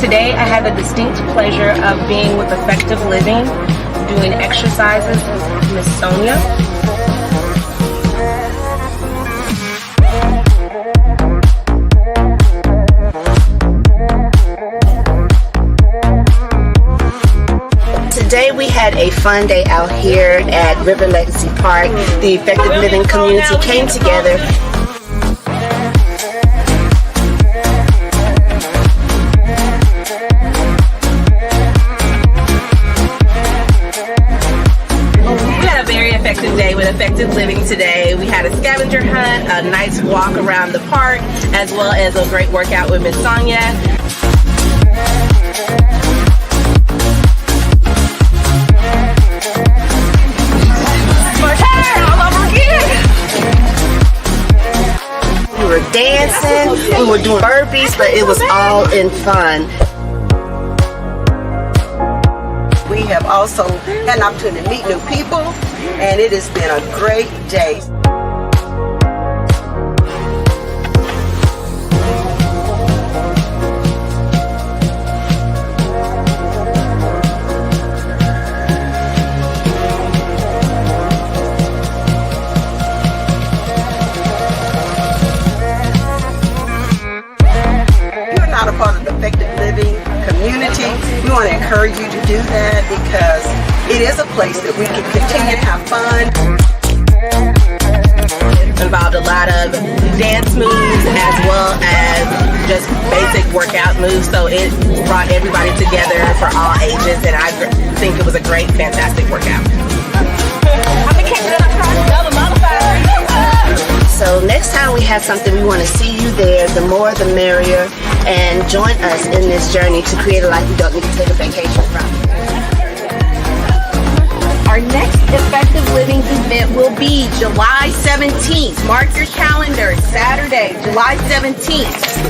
Today, I had the distinct pleasure of being with Effective Living, doing exercises with Miss Sonia. Today we had a fun day out here at River Legacy Park. The Effective Living community came together. Effective day with Effective Living today. We had a scavenger hunt, a nice walk around the park, as well as a great workout with Miss Sonia. All over again. We were dancing, we were doing burpees, but it was all in fun. We have also had an opportunity to meet new people, and it has been a great day. You're not a part of the Effective Living community. We want to encourage you to do that because it is a place that we can continue to have fun. It involved a lot of dance moves as well as just basic workout moves, so it brought everybody together for all ages, and I think it was a great, fantastic workout. So next time we have something, we want to see you there. The more the merrier, and join us in this journey to create a life you don't need to take a vacation from. Our next Effective Living event will be July 17th. Mark your calendar, Saturday, July 17th.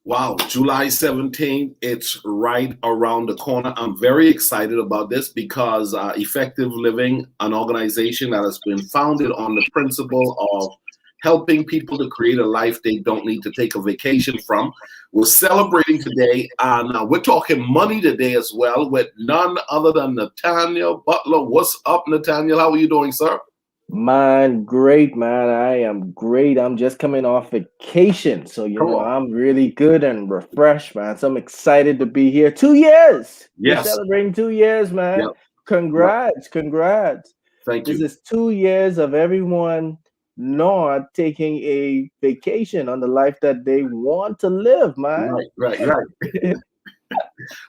Wow, July 17th, it's right around the corner. I'm very excited about this because Effective Living, an organization that has been founded on the principle of helping people to create a life they don't need to take a vacation from. We're celebrating today, and we're talking money today as well with none other than Nathaniel Butler. What's up, Nathaniel? How are you doing, sir? Man, great, man. I am great. I'm just coming off vacation. So, I'm really good and refreshed, man. So I'm excited to be here. 2 years. Yes. We're celebrating 2 years, man. Yep. Congrats. Thank you. This is 2 years of everyone not taking a vacation on the life that they want to live, man. Right.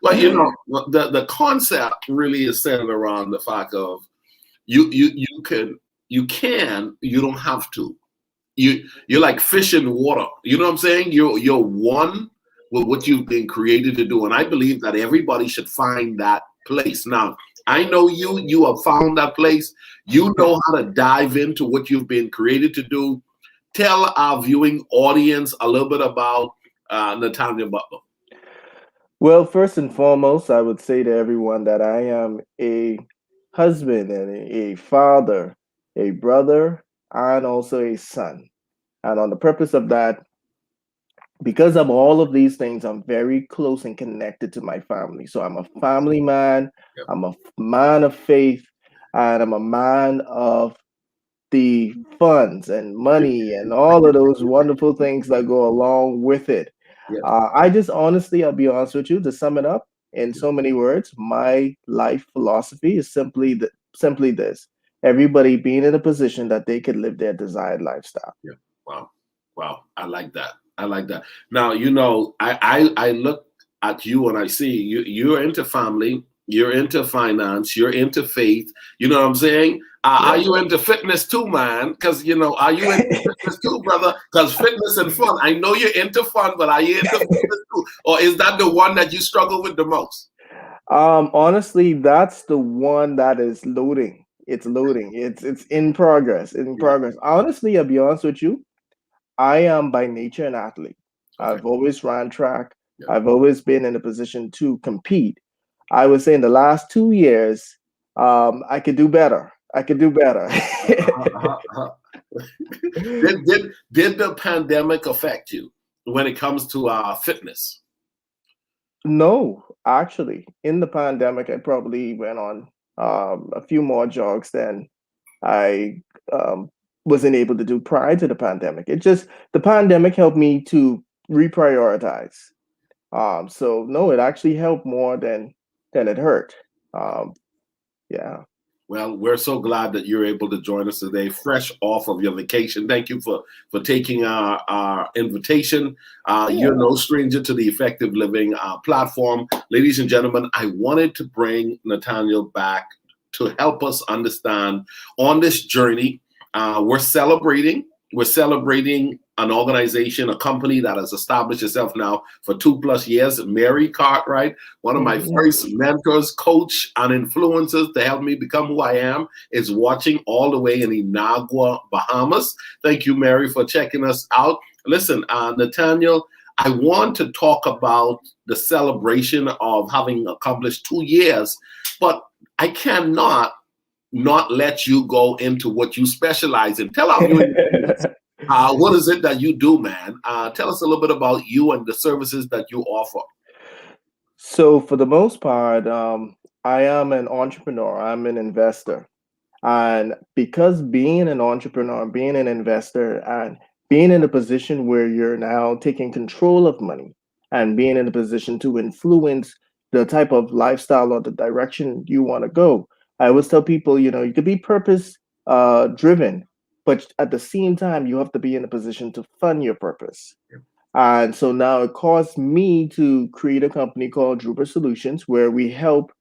Well, the concept really is centered around the fact of you don't have to. You're like fish in water. You know what I'm saying? You're one with what you've been created to do. And I believe that everybody should find that place. Now, I know you have found that place. You know how to dive into what you've been created to do. Tell our viewing audience a little bit about Nathaniel Butler. Well, first and foremost, I would say to everyone that I am a husband and a father, a brother, and also a son. And on the purpose of that, because of all of these things, I'm very close and connected to my family. So I'm a family man, Yep. I'm a man of faith, and I'm a man of the funds and money and all of those wonderful things that go along with it. Yep. I just honestly, I'll be honest with you, to sum it up in so many words, my life philosophy is simply this: everybody being in a position that they could live their desired lifestyle. Yeah. Wow. I like that. Now, I look at you and I see you're into family, you're into finance, you're into faith. You know what I'm saying? Are Yeah. you into fitness too, man? Because, are you into fitness too, brother? Because fitness and fun. I know you're into fun, but are you into fitness too? Or is that the one that you struggle with the most? Honestly, that's the one that is loading. It's loading. It's in progress. In Yeah. progress. Honestly, I'll be honest with you. I am by nature an athlete. Okay. I've always ran track. Yeah. I've always been in a position to compete. I would say in the last 2 years, I could do better. I could do better. Did the pandemic affect you when it comes to fitness? No, actually, in the pandemic, I probably went on a few more jogs than I wasn't able to do prior to the pandemic. It just the pandemic helped me to reprioritize. So no, it actually helped more than it hurt. Um, yeah. Well, we're so glad that you're able to join us today, fresh off of your vacation. Thank you for taking our invitation. You're Yeah. no stranger to the Effective Living platform. Ladies and gentlemen, I wanted to bring Nathaniel back to help us understand on this journey. We're celebrating. We're celebrating an organization, a company that has established itself now for 2+ years. Mary Cartwright, one of my Mhm. first mentors, coach, and influencers to help me become who I am, is watching all the way in Inagua, Bahamas. Thank you, Mary, for checking us out. Listen, Nathaniel, I want to talk about the celebration of having accomplished 2 years, but I cannot not let you go into what you specialize in. Tell our viewing audience, what is it that you do, man? Tell us a little bit about you and the services that you offer. So for the most part, I am an entrepreneur. I'm an investor. And because being an entrepreneur, being an investor, and being in a position where you're now taking control of money and being in a position to influence the type of lifestyle or the direction you want to go, I always tell people, you could be purpose driven, but at the same time, you have to be in a position to fund your purpose. And so now it caused me to create a company called Drupal Solutions, where we help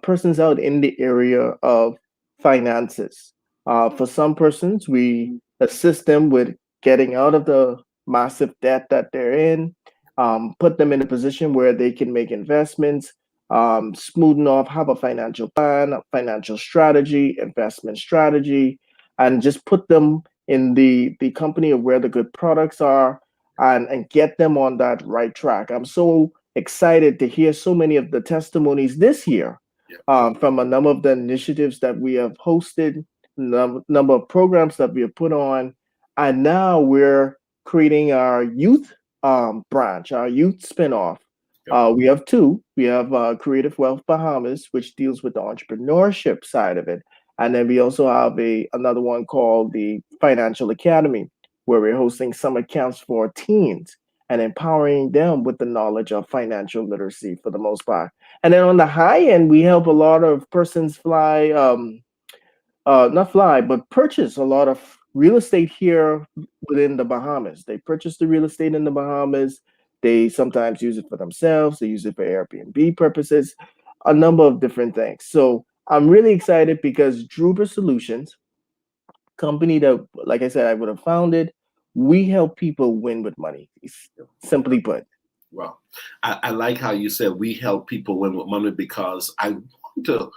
persons out in the area of finances. For some persons, we assist them with getting out of the massive debt that they're in, put them in a position where they can make investments, smoothen off, have a financial plan, a financial strategy, investment strategy, and just put them in the company of where the good products are and get them on that right track. I'm so excited to hear so many of the testimonies this year Yeah. from a number of the initiatives that we have hosted, number of programs that we have put on, and now we're creating our youth branch, our youth spinoff. We have two. We have Creative Wealth Bahamas, which deals with the entrepreneurship side of it, and then we also have another one called the Financial Academy, where we're hosting summer camps for teens and empowering them with the knowledge of financial literacy for the most part. And then on the high end, we help a lot of persons not fly, but purchase a lot of real estate here within the Bahamas. They purchase the real estate in the Bahamas. They sometimes use it for themselves. They use it for Airbnb purposes, a number of different things. So I'm really excited because Drupal Solutions, company that, like I said, I would have founded, we help people win with money, simply put. Well, I like how you said we help people win with money, because I want to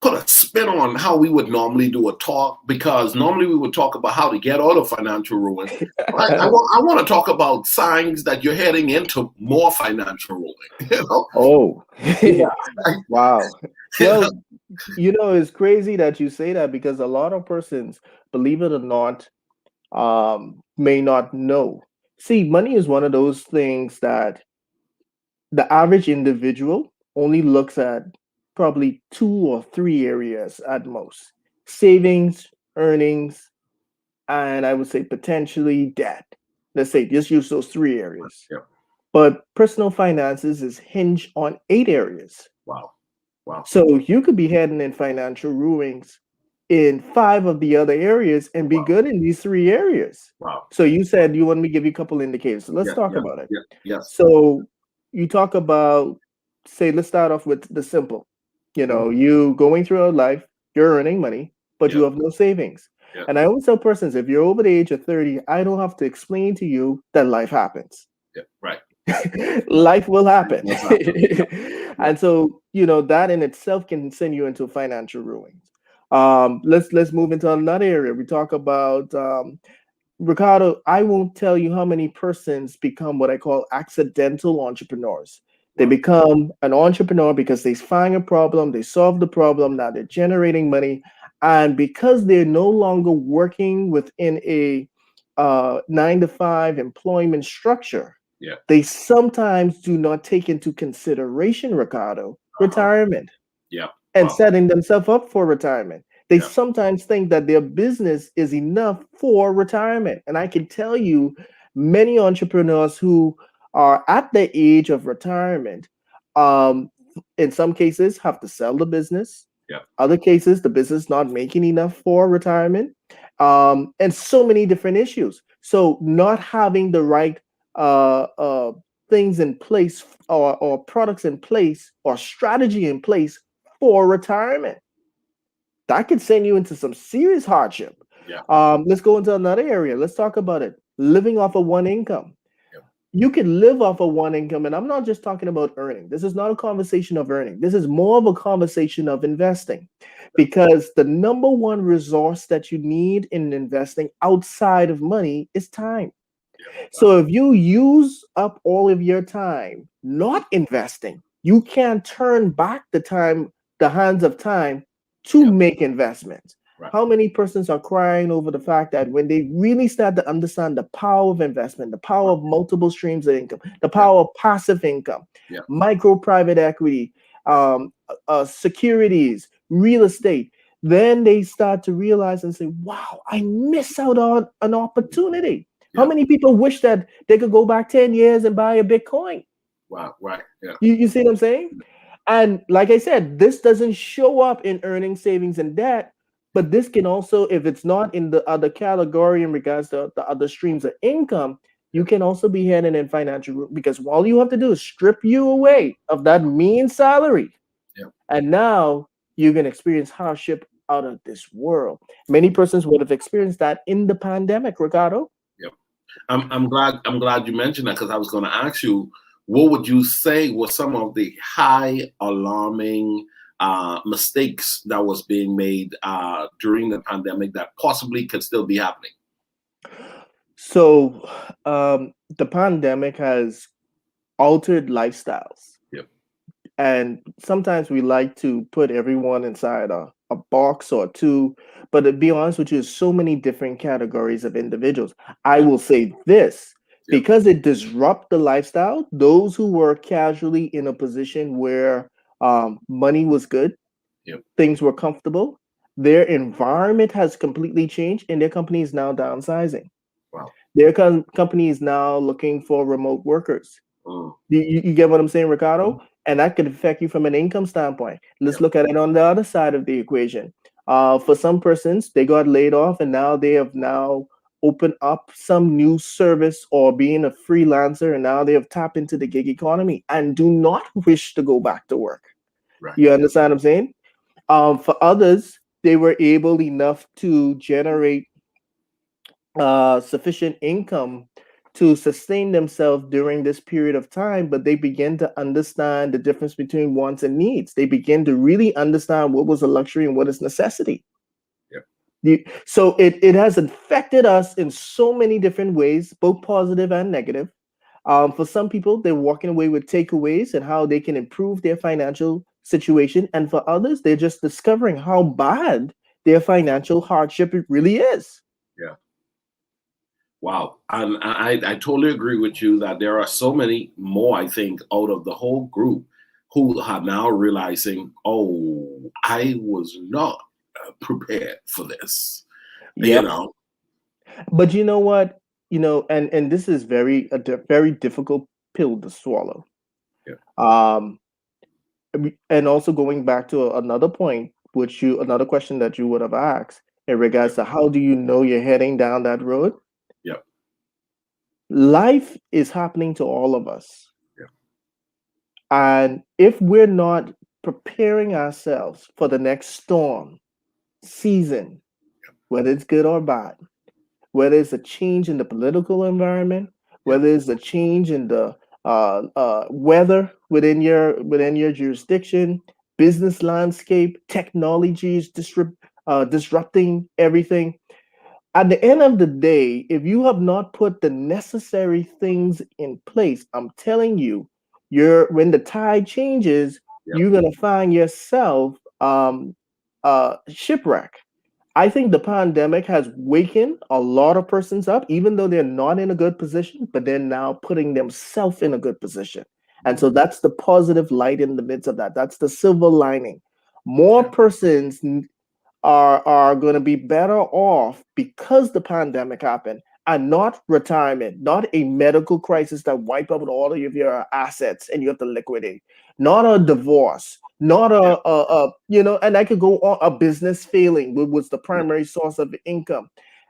put a spin on how we would normally do a talk, because normally we would talk about how to get out of financial ruin. I want to talk about signs that you're heading into more financial ruin. Oh, Yeah. wow. Well, it's crazy that you say that because a lot of persons, believe it or not, may not know. See, money is one of those things that the average individual only looks at probably 2 or 3 areas at most: savings, earnings, and I would say potentially debt. Let's say just use those 3 areas. Yeah. But personal finances is hinged on 8 areas. Wow. Wow. So you could be heading in financial ruins in 5 of the other areas and be Wow. good in these 3 areas. Wow. So you said you want me to give you a couple indicators. So let's Yeah. talk Yeah. about it. Yeah. Yes. So you talk about, say, let's start off with the simple. You Mm. know, you going through life, you're earning money, but you Yep. have no savings. Yep. And I always tell persons, if you're over the age of 30, I don't have to explain to you that life happens. Yep. Right. Life will happen. What's happening? Yep. Yep. And so, that in itself can send you into financial ruin. Let's move into another area. We talk about Ricardo. I won't tell you how many persons become what I call accidental entrepreneurs. They Wow. become an entrepreneur because they find a problem, they solve the problem, now they're generating money, and because they're no longer working within a 9 to 5 employment structure, Yeah. they sometimes do not take into consideration, Ricardo, Uh-huh. retirement Yeah. and Wow. setting themselves up for retirement. They Yeah. sometimes think that their business is enough for retirement. And I can tell you, many entrepreneurs who are at the age of retirement, um, in some cases, have to sell the business. Yeah. Other cases, the business not making enough for retirement, and so many different issues. So, not having the right things in place, or products in place, or strategy in place for retirement, that could send you into some serious hardship. Yeah. Let's go into another area. Let's talk about it. Living off of one income. Yeah. You can live off of one income, and I'm not just talking about earning. This is not a conversation of earning. This is more of a conversation of investing, because the number one resource that you need in investing outside of money is time. Yeah. Wow. So if you use up all of your time not investing, you can't turn back the hands of time to Yeah. make investments. Right. How many persons are crying over the fact that when they really start to understand the power of investment, the power Right. of multiple streams of income, the Yeah. power of passive income, Yeah. micro private equity, securities, real estate, then they start to realize and say, wow, I miss out on an opportunity. How Yeah. many people wish that they could go back 10 years and buy a Bitcoin? Wow. Right. Yeah. You see what I'm saying? And like I said, this doesn't show up in earning, savings, and debt, Yeah. but this can also, if it's not in the other category in regards to the other streams of income, you Yeah. can also be heading in financial ruin, because all you have to do is strip you away of that mean salary. Yeah. And now you're going to experience hardship out of this world. Many persons would have experienced that in the pandemic, Ricardo. Yeah. I'm glad you mentioned that, because I was going to ask you, what would you say were some of the high alarming mistakes that was being made during the pandemic that possibly could still be happening? So, the pandemic has altered lifestyles. Yep. And sometimes we like to put everyone inside a box or two. But to be honest with you, there's so many different categories of individuals. I Yep. will say this, Yep. because it disrupt the lifestyle, those who were casually in a position where money was good, Yep. things were comfortable, their environment has completely changed, and their company is now downsizing. Wow. Their company is now looking for remote workers. Mm. You get what I'm saying, Ricardo? And that could affect you from an income standpoint. Let's Yep. look at it on the other side of the equation. For some persons, they got laid off, and now they have now opened up some new service or being a freelancer, and now they have tapped into the gig economy and do not wish to go back to work. Right. You understand what I'm saying? For others, they were able enough to generate sufficient income to sustain themselves during this period of time, but they begin to understand the difference between wants and needs. They begin to really understand what was a luxury and what is necessity. Yep. So it has affected us in so many different ways, both positive and negative. For some people, they're walking away with takeaways and how they can improve their financial situation. And for others, they're just discovering how bad their financial hardship it really is. Yeah. Wow. And I totally agree with you that there are so many more, I think, out of the whole group who are now realizing, oh, I was not prepared for this. You Yep. know? But you know what? And this is very difficult pill to swallow. Yeah. Um, and also going back to another point, another question that you would have asked in regards to how do you know you're heading down that road? Yeah. Life is happening to all of us. Yeah. And if we're not preparing ourselves for the next storm, season, whether it's good or bad, whether it's a change in the political environment, whether it's a change in the weather within your jurisdiction, business landscape, technologies disrupting everything. At the end of the day, if you have not put the necessary things in place, I'm telling you, when the tide changes, Yep. you're gonna find yourself shipwreck. I think the pandemic has wakened a lot of persons up, even though they're not in a good position, but they're now putting themselves in a good position. And so that's the positive light in the midst of that. That's the silver lining. More persons are going to be better off because the pandemic happened, and not retirement, not a medical crisis that wipe out all of your assets and you have to liquidate, not a divorce, not and I could go on, a business failing, which was the primary source of income,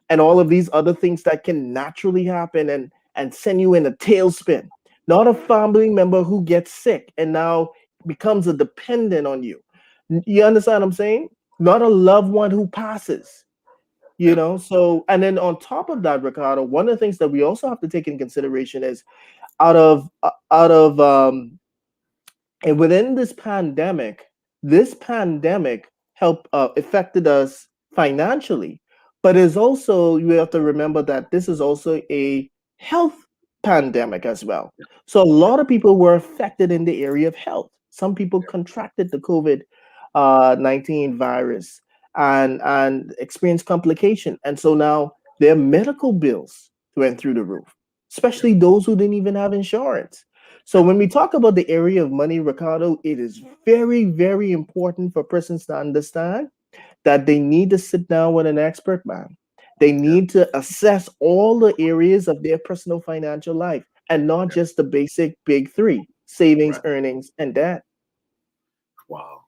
and all of these other things that can naturally happen and send you in a tailspin. Not a family member who gets sick and now becomes a dependent on you. You understand what I'm saying? Not a loved one who passes, So, and then on top of that, Ricardo, one of the things that we also have to take in consideration is out of and within this pandemic helped affected us financially, but is also, you have to remember that this is also a health pandemic as well. So a lot of people were affected in the area of health. Some people contracted the COVID-19 virus and experienced complication, and so now their medical bills went through the roof, especially those who didn't even have insurance. So when we talk about the area of money, Ricardo, it is very, very important for persons to understand that they need to sit down with an expert, man. They need to assess all the areas of their personal financial life and not just the basic big three: savings, earnings, and debt. Wow.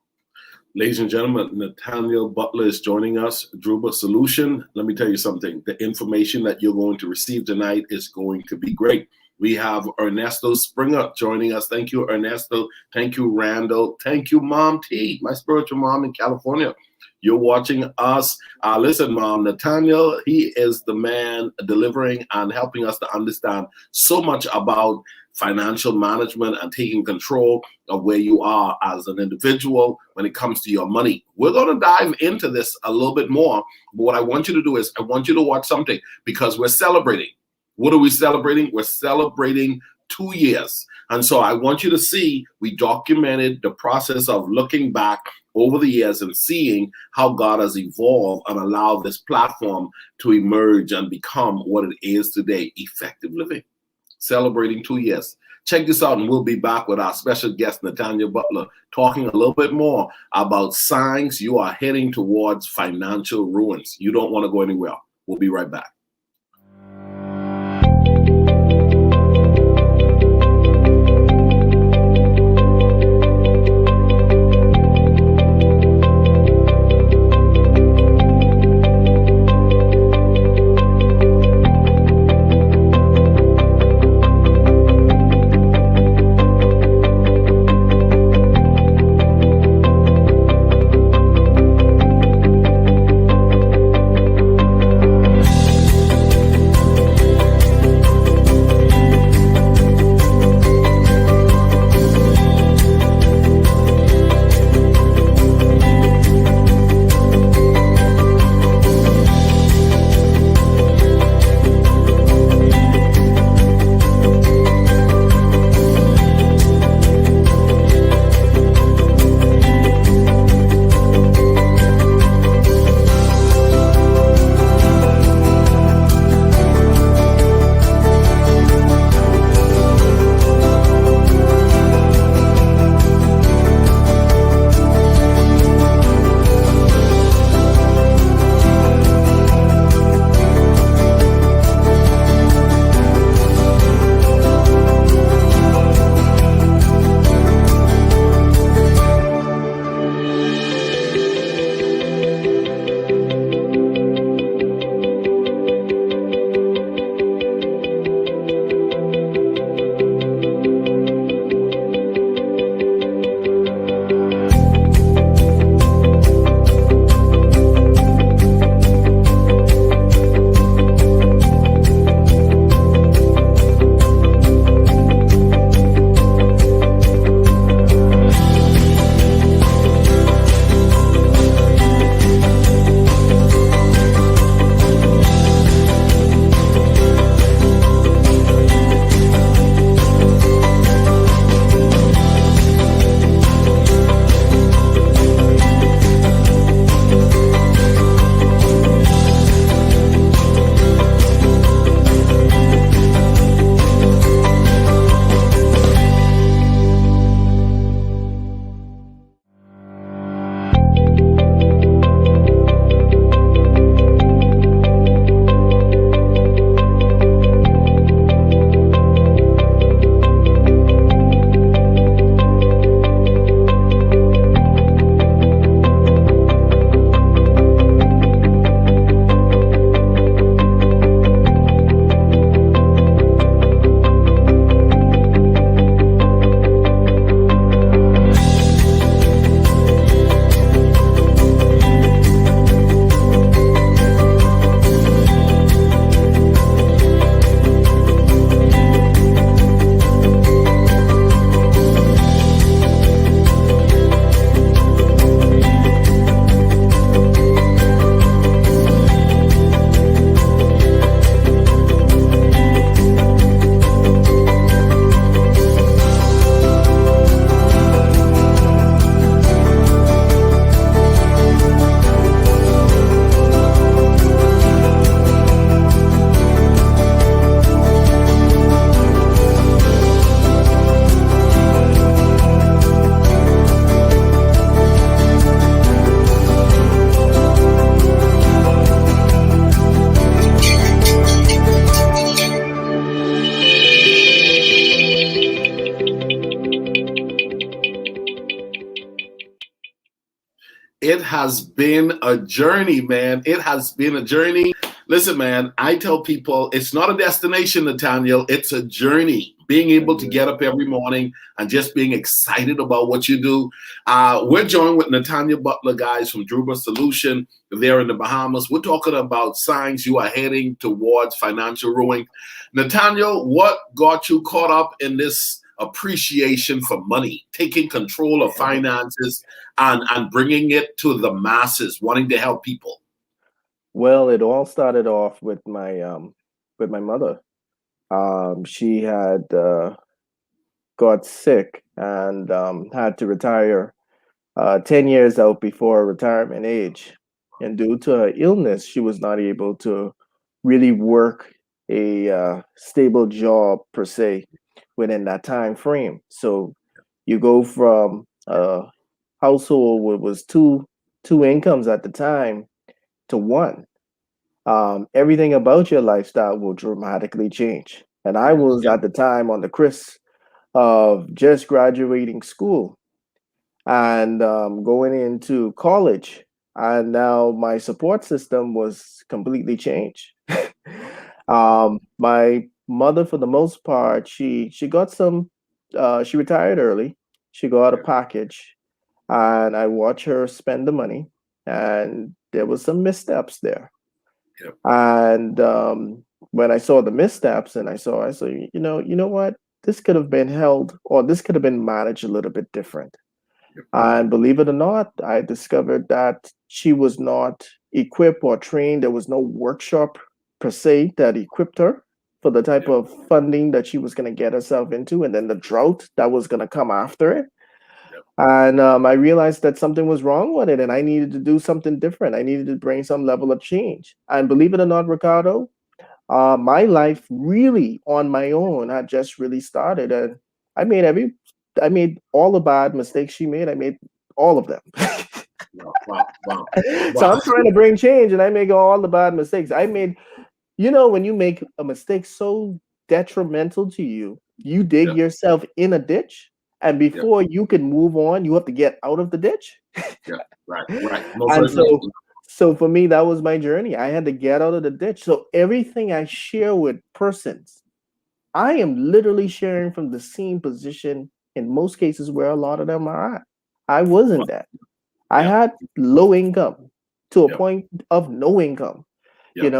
Ladies and gentlemen, Nathaniel Butler is joining us, Druba Solution. Let me tell you something. The information that you're going to receive tonight is going to be great. We have Ernesto Springer joining us. Thank you, Ernesto. Thank you, Randall. Thank you, Mom T, my spiritual mom in California. You're watching us. Listen, Mom, Nathaniel, he is the man delivering and helping us to understand so much about financial management and taking control of where you are as an individual when it comes to your money. We're going to dive into this a little bit more. But what I want you to do is I want you to watch something, because we're celebrating. What are we celebrating? We're celebrating 2 years. And so I want you to see, we documented the process of looking back over the years and seeing how God has evolved and allowed this platform to emerge and become what it is today, Effective Living. Celebrating 2 years. Check this out, and we'll be back with our special guest, Nathaniel Butler, talking a little bit more about signs you are heading towards financial ruins. You don't want to go anywhere. We'll be right back. It has been a journey, man. It has been a journey. Listen, man, I tell people it's not a destination, Nathaniel. It's a journey. Being able to get up every morning and just being excited about what you do. We're joined with Nathaniel Butler, guys, from Druba Solution. There in the Bahamas. We're talking about signs you are heading towards financial ruin. Nathaniel, what got you caught up in this appreciation for money, taking control of finances and bringing it to the masses, wanting to help people? Well, it all started off with my mother. She had got sick and had to retire 10 years out before retirement age. And due to her illness, she was not able to really work a stable job per se within that time frame. So you go from a household with was two incomes at the time to one. Everything about your lifestyle will dramatically change. And I was Yeah, at the time on the crisp of just graduating school and going into college. And now my support system was completely changed. My mother, for the most part, she got some. She retired early. She got a package, and I watched her spend the money, and there was some missteps there. yeah, And when I saw the missteps, and I saw, you know what, this could have been held, or this could have been managed a little bit different. yeah, And believe it or not, I discovered that she was not equipped or trained. There was no workshop per se that equipped her for the type yeah, of funding that she was going to get herself into, and then the drought that was going to come after it. yeah, And I realized that something was wrong with it, and I needed to do something different. I needed to bring some level of change. And believe it or not, Ricardo, my life really on my own had just really started, and I made every, I made all the bad mistakes she made. I made all of them. wow, wow, wow, So wow. I'm trying to bring change, and I make all the bad mistakes. I made, when you make a mistake so detrimental to you, you dig Yeah, yourself in a ditch, and yeah, before you can move on, you have to get out of the ditch. yeah. Right, right. Most And certainly. so for me, that was my journey. I had to get out of the ditch. So everything I share with persons, I am literally sharing from the same position in most cases where a lot of them are at. I Wow. wasn't that. I Yeah, had low income to a yeah, point of no income. yeah.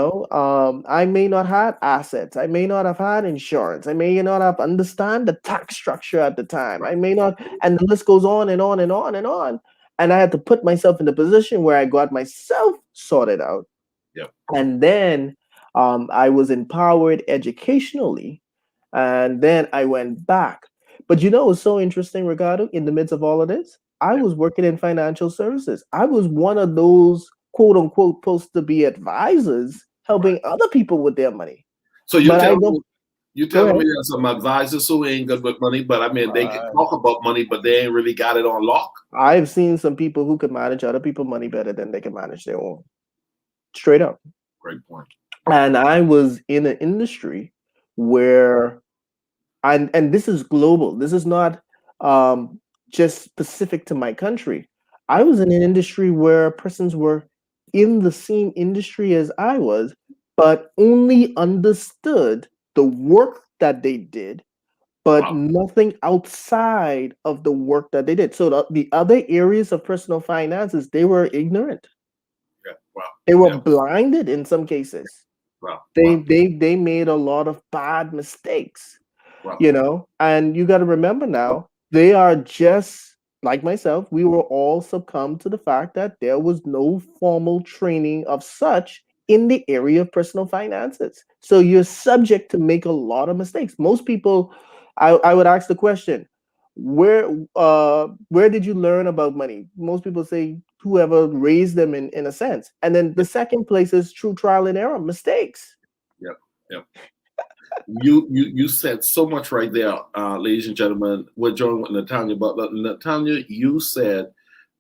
I may not have assets. I may not have had insurance. I may not have understand the tax structure at the time. Right. I may not, and the list goes on and on and on and on. And I had to put myself in a position where I got myself sorted out. Yeah, And then I was empowered educationally, and then I went back. But it's so interesting, Ricardo, in the midst of all of this, I yeah, was working in financial services. I was one of those quote unquote supposed to be advisors right. helping other people with their money. So But I don't, you go telling ahead. me there's some advisors who ain't good with money, but I mean they can Uh, talk about money, but they ain't really got it on lock. I've seen some people who can manage other people's money better than they can manage their own. Straight up. Great point. And I was in an industry where, and this is global. This is not um, just specific to my country. I was in an industry where persons were in the same industry as I was, but only understood the work that they did, but Wow. nothing outside of the work that they did. So the other areas of personal finances, they were ignorant. Yeah. Wow. They were Yeah. blinded in some cases. Wow. They Wow. they they made a lot of bad mistakes, Wow. and you got to remember now, they are just like myself. We were all succumbed to the fact that there was no formal training of such in the area of personal finances. So you're subject to make a lot of mistakes. Most people, I would ask the question, where did you learn about money? Most people say whoever raised them in a sense. And then the second place is true trial and error, mistakes. Yeah. Yeah. You said so much right there, ladies and gentlemen. We're joined with Nathaniel Butler. Nathaniel, you said,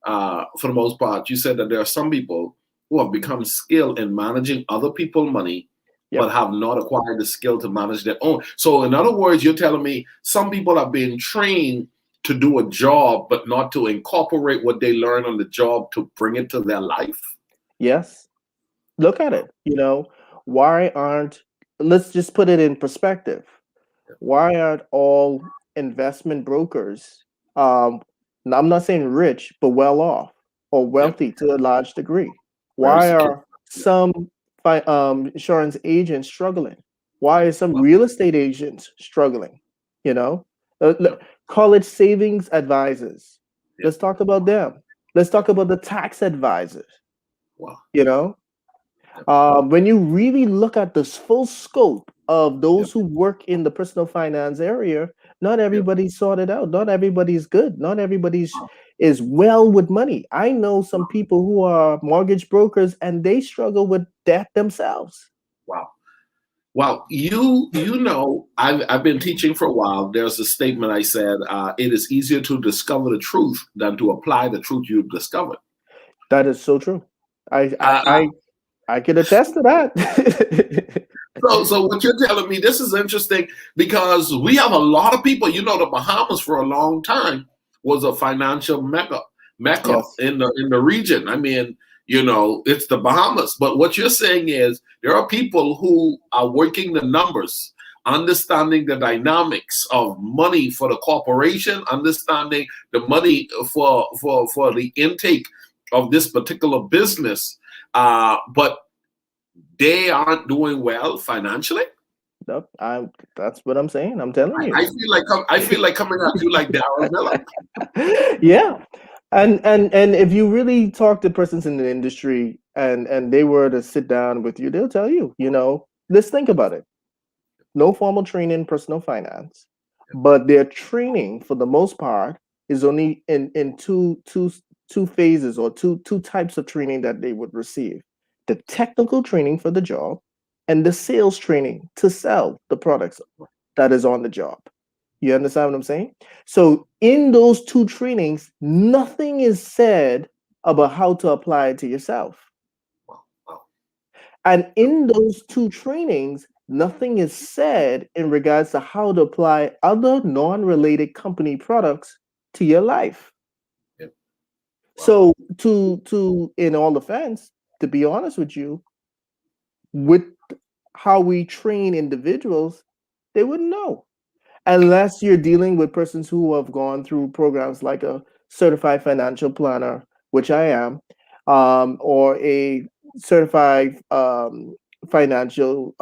for the most part, you said that there are some people who have become skilled in managing other people's money, but Yep. have not acquired the skill to manage their own. So, in other words, you're telling me some people are being trained to do a job, but not to incorporate what they learn on the job to bring it to their life. Yes. Look at it. Why aren't, let's just put it in perspective. Why aren't all investment brokers, now I'm not saying rich, but well off or Yep. wealthy to a large degree? Very Why secure. are some insurance agents struggling? Why are some Well, real estate agents struggling? You know, yep. college savings advisors. Yep. Let's talk about them. Let's talk about the tax advisors. Wow. You know, Yep. when you really look at this full scope of Yep. those who work in the personal finance area, not Yep. everybody's sorted out. Not everybody's good. Not everybody's is well with money. I know some people who are mortgage brokers and they struggle with debt themselves. Wow. Well, I've been teaching for a while. There's a statement I said, it is easier to discover the truth than to apply the truth you've discovered. That is so true. I I Uh, I, I can attest to that. so what you're telling me, this is interesting because we have a lot of people. The Bahamas for a long time was a financial mecca Yes. in the region. I mean, it's the Bahamas. But what you're saying is there are people who are working the numbers, understanding the dynamics of money for the corporation, understanding the money for the intake of this particular business. But they aren't doing well financially. Nope, that's what I'm saying. I'm telling you. I feel like coming at you like Darren Miller. Yeah. And if you really talk to persons in the industry and they were to sit down with you, they'll tell you, let's think about it. No formal training in personal finance, but their training for the most part is only in two phases or two types of training that they would receive. The technical training for the job and the sales training to sell the products that is on the job. You understand what I'm saying? So in those two trainings, nothing is said about how to apply it to yourself. And in those two trainings, nothing is said in regards to how to apply other non-related company products to your life. Yep. Wow. So to in all offense, to be honest with you, with how we train individuals, they wouldn't know. Unless you're dealing with persons who have gone through programs like a certified financial planner, which I am, or a certified financial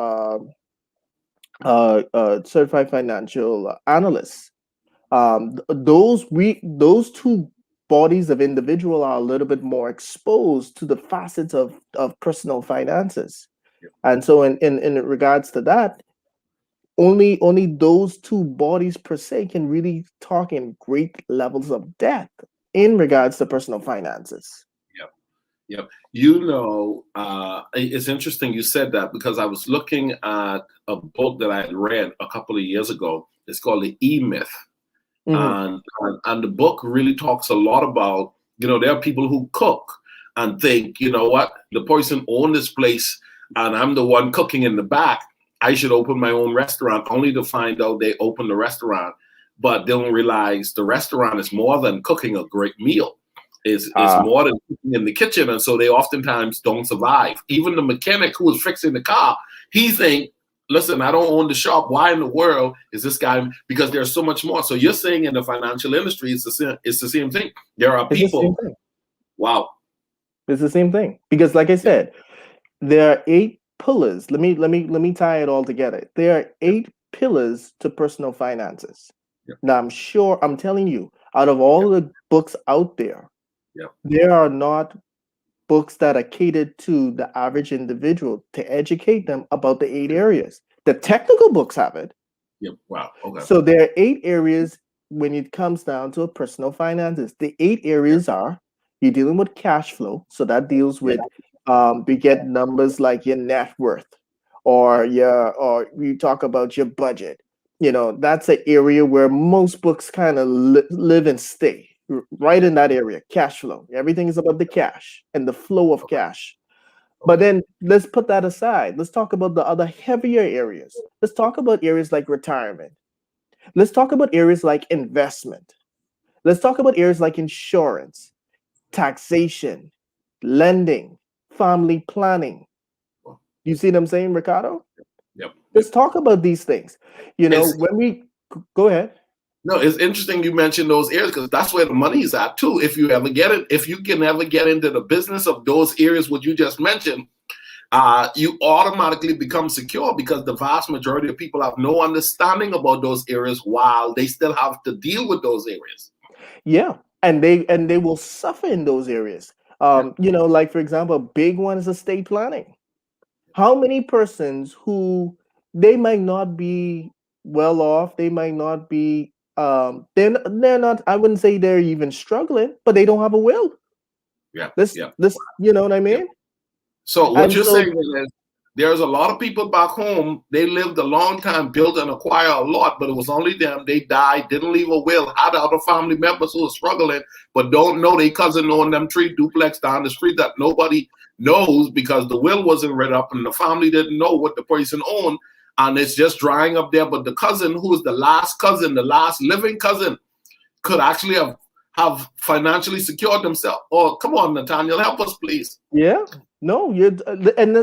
certified financial analyst. Those two bodies of individual are a little bit more exposed to the facets of personal finances, and so in regards to that, only those two bodies per se can really talk in great levels of depth in regards to personal finances. Yep. It's interesting you said that because I was looking at a book that I had read a couple of years ago. It's called The E-Myth. Mhm. And the book really talks a lot about, there are people who cook and think, you know what, the person owned this place and I'm the one cooking in the back. I should open my own restaurant, only to find out they open the restaurant, but they don't realize the restaurant is more than cooking a great meal. Is more than cooking in the kitchen. And so they oftentimes don't survive. Even the mechanic who was fixing the car, he think, listen, I don't own the shop. Why in the world is this guy? Because there's so much more. So you're saying in the financial industry, it's the same thing. There are It's the same people. thing. Wow. It's the same thing because, like I said, there are 8 pillars. Let me tie it all together. There are 8 pillars to personal finances. Yep. Now, I'm telling you, out of all the books out there, there are not books that are catered to the average individual to educate them about the 8 areas. The technical books have it. Yep. Wow. Okay. So there are 8 areas when it comes down to personal finances. The 8 areas are you're dealing with cash flow. So that deals with we get numbers like your net worth or you talk about your budget. That's an area where most books kind of live and stay right in that area. Cash flow. Everything is about the cash and the flow of cash. But then let's put that aside. Let's talk about the other heavier areas. Let's talk about areas like retirement. Let's talk about areas like investment. Let's talk about areas like insurance, taxation, lending, family planning. You see what I'm saying, Ricardo? Yep. Let's talk about these things. You know, It's, when we go ahead. no, it's interesting you mentioned those areas because that's where the money is at too. If you ever get it, if you can ever get into the business of those areas, what you just mentioned, you automatically become secure because the vast majority of people have no understanding about those areas while they still have to deal with those areas. Yeah, and they will suffer in those areas. You know, like for example, a big one is estate planning. How many persons who they might not be well off, they might not be they're not, I wouldn't say they're even struggling, but they don't have a will. Yeah, This yeah. this you know what I mean? So what And you're so saying is there's a lot of people back home, they lived a long time, built and acquired a lot, but it was only them. They died, didn't leave a will, had other family members who are struggling, but don't know their cousin owned them 3 duplex down the street that nobody knows because the will wasn't read up and the family didn't know what the person owned. And it's just drying up there. But the cousin, who is the last cousin, the last living cousin, could actually have financially secured themselves. Oh, come on, Nathaniel, help us, please. yeah, no,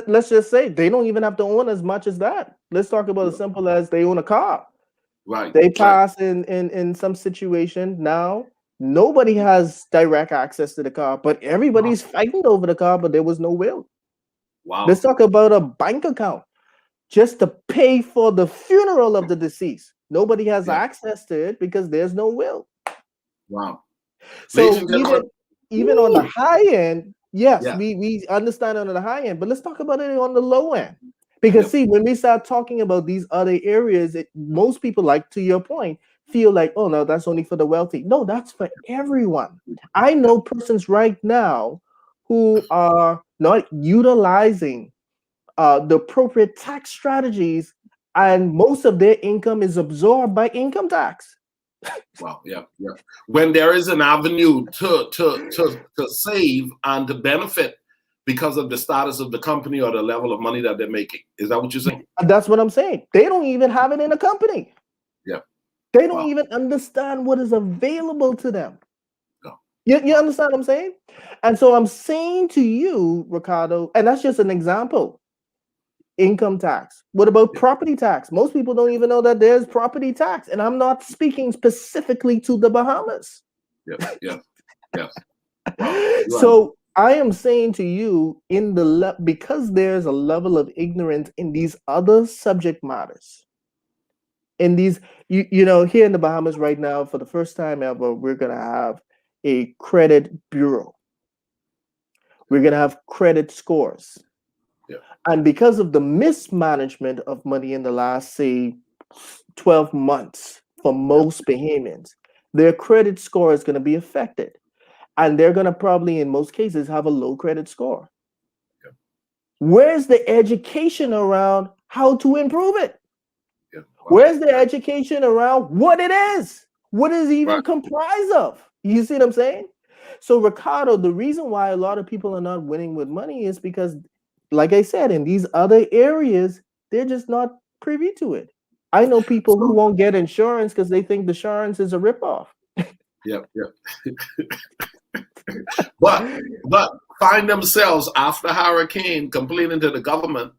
let's just say they don't even have to own as much as that. Let's talk about as simple as they own a car. Right. They pass in some situation now. Nobody has direct access to the car, but everybody's fighting over the car, but there was no will. Wow. Let's talk about a bank account just to pay for the funeral of the deceased. Nobody has access to it because there's no will. Wow. So even on the high end, yes, Yeah. we understand on the high end, but let's talk about it on the low end. Because see, when we start talking about these other areas, most people, like to your point, feel like, oh no, that's only for the wealthy. No, that's for everyone. I know persons right now who are not utilizing the appropriate tax strategies, and most of their income is absorbed by income tax. Wow, yeah. When there is an avenue to save and to benefit because of the status of the company or the level of money that they're making. Is that what you're saying? That's what I'm saying. They don't even have it in a company. Yeah. They don't even understand what is available to them. No. You understand what I'm saying? And so I'm saying to you, Ricardo, and that's just an example. Income tax. What about property tax? Most people don't even know that there's property tax. And I'm not speaking specifically to the Bahamas. Yeah. Wow. So I am saying to you, because there's a level of ignorance in these other subject matters. In these, you know, here in the Bahamas right now, for the first time ever, we're going to have a credit bureau. We're going to have credit scores. Yeah. And because of the mismanagement of money in the last, say, 12 months for most Bahamians, their credit score is going to be affected. And they're going to probably, in most cases, have a low credit score. Yeah. Where's the education around how to improve it? Yeah. Wow. Where's the education around what it is? What is even comprised of? You see what I'm saying? So, Ricardo, the reason why a lot of people are not winning with money is because, like I said, in these other areas, they're just not privy to it. I know people who won't get insurance because they think the insurance is a ripoff. Yeah. But find themselves after hurricane complaining to the government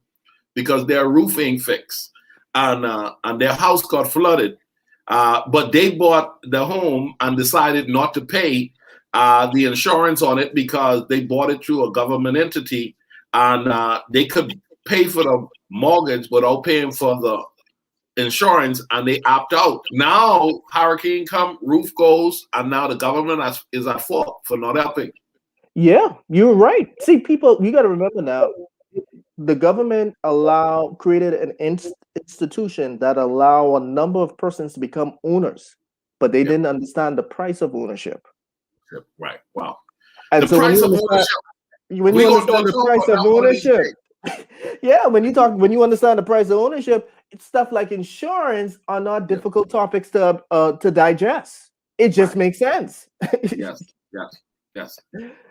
because their roof ain't fixed and their house got flooded. But they bought the home and decided not to pay the insurance on it because they bought it through a government entity and they could pay for the mortgage without paying for the insurance, and they opt out. Now hurricane come, roof goes, and now the government is at fault for not helping. Yeah, you're right. See, people, you got to remember now, the government created an institution that allow a number of persons to become owners, but they didn't understand the price of ownership. Right. Wow. And the so price of ownership. When you understand the price of ownership, yeah, when you understand the price of ownership, stuff like insurance are not difficult topics to digest. It just makes sense. Yes.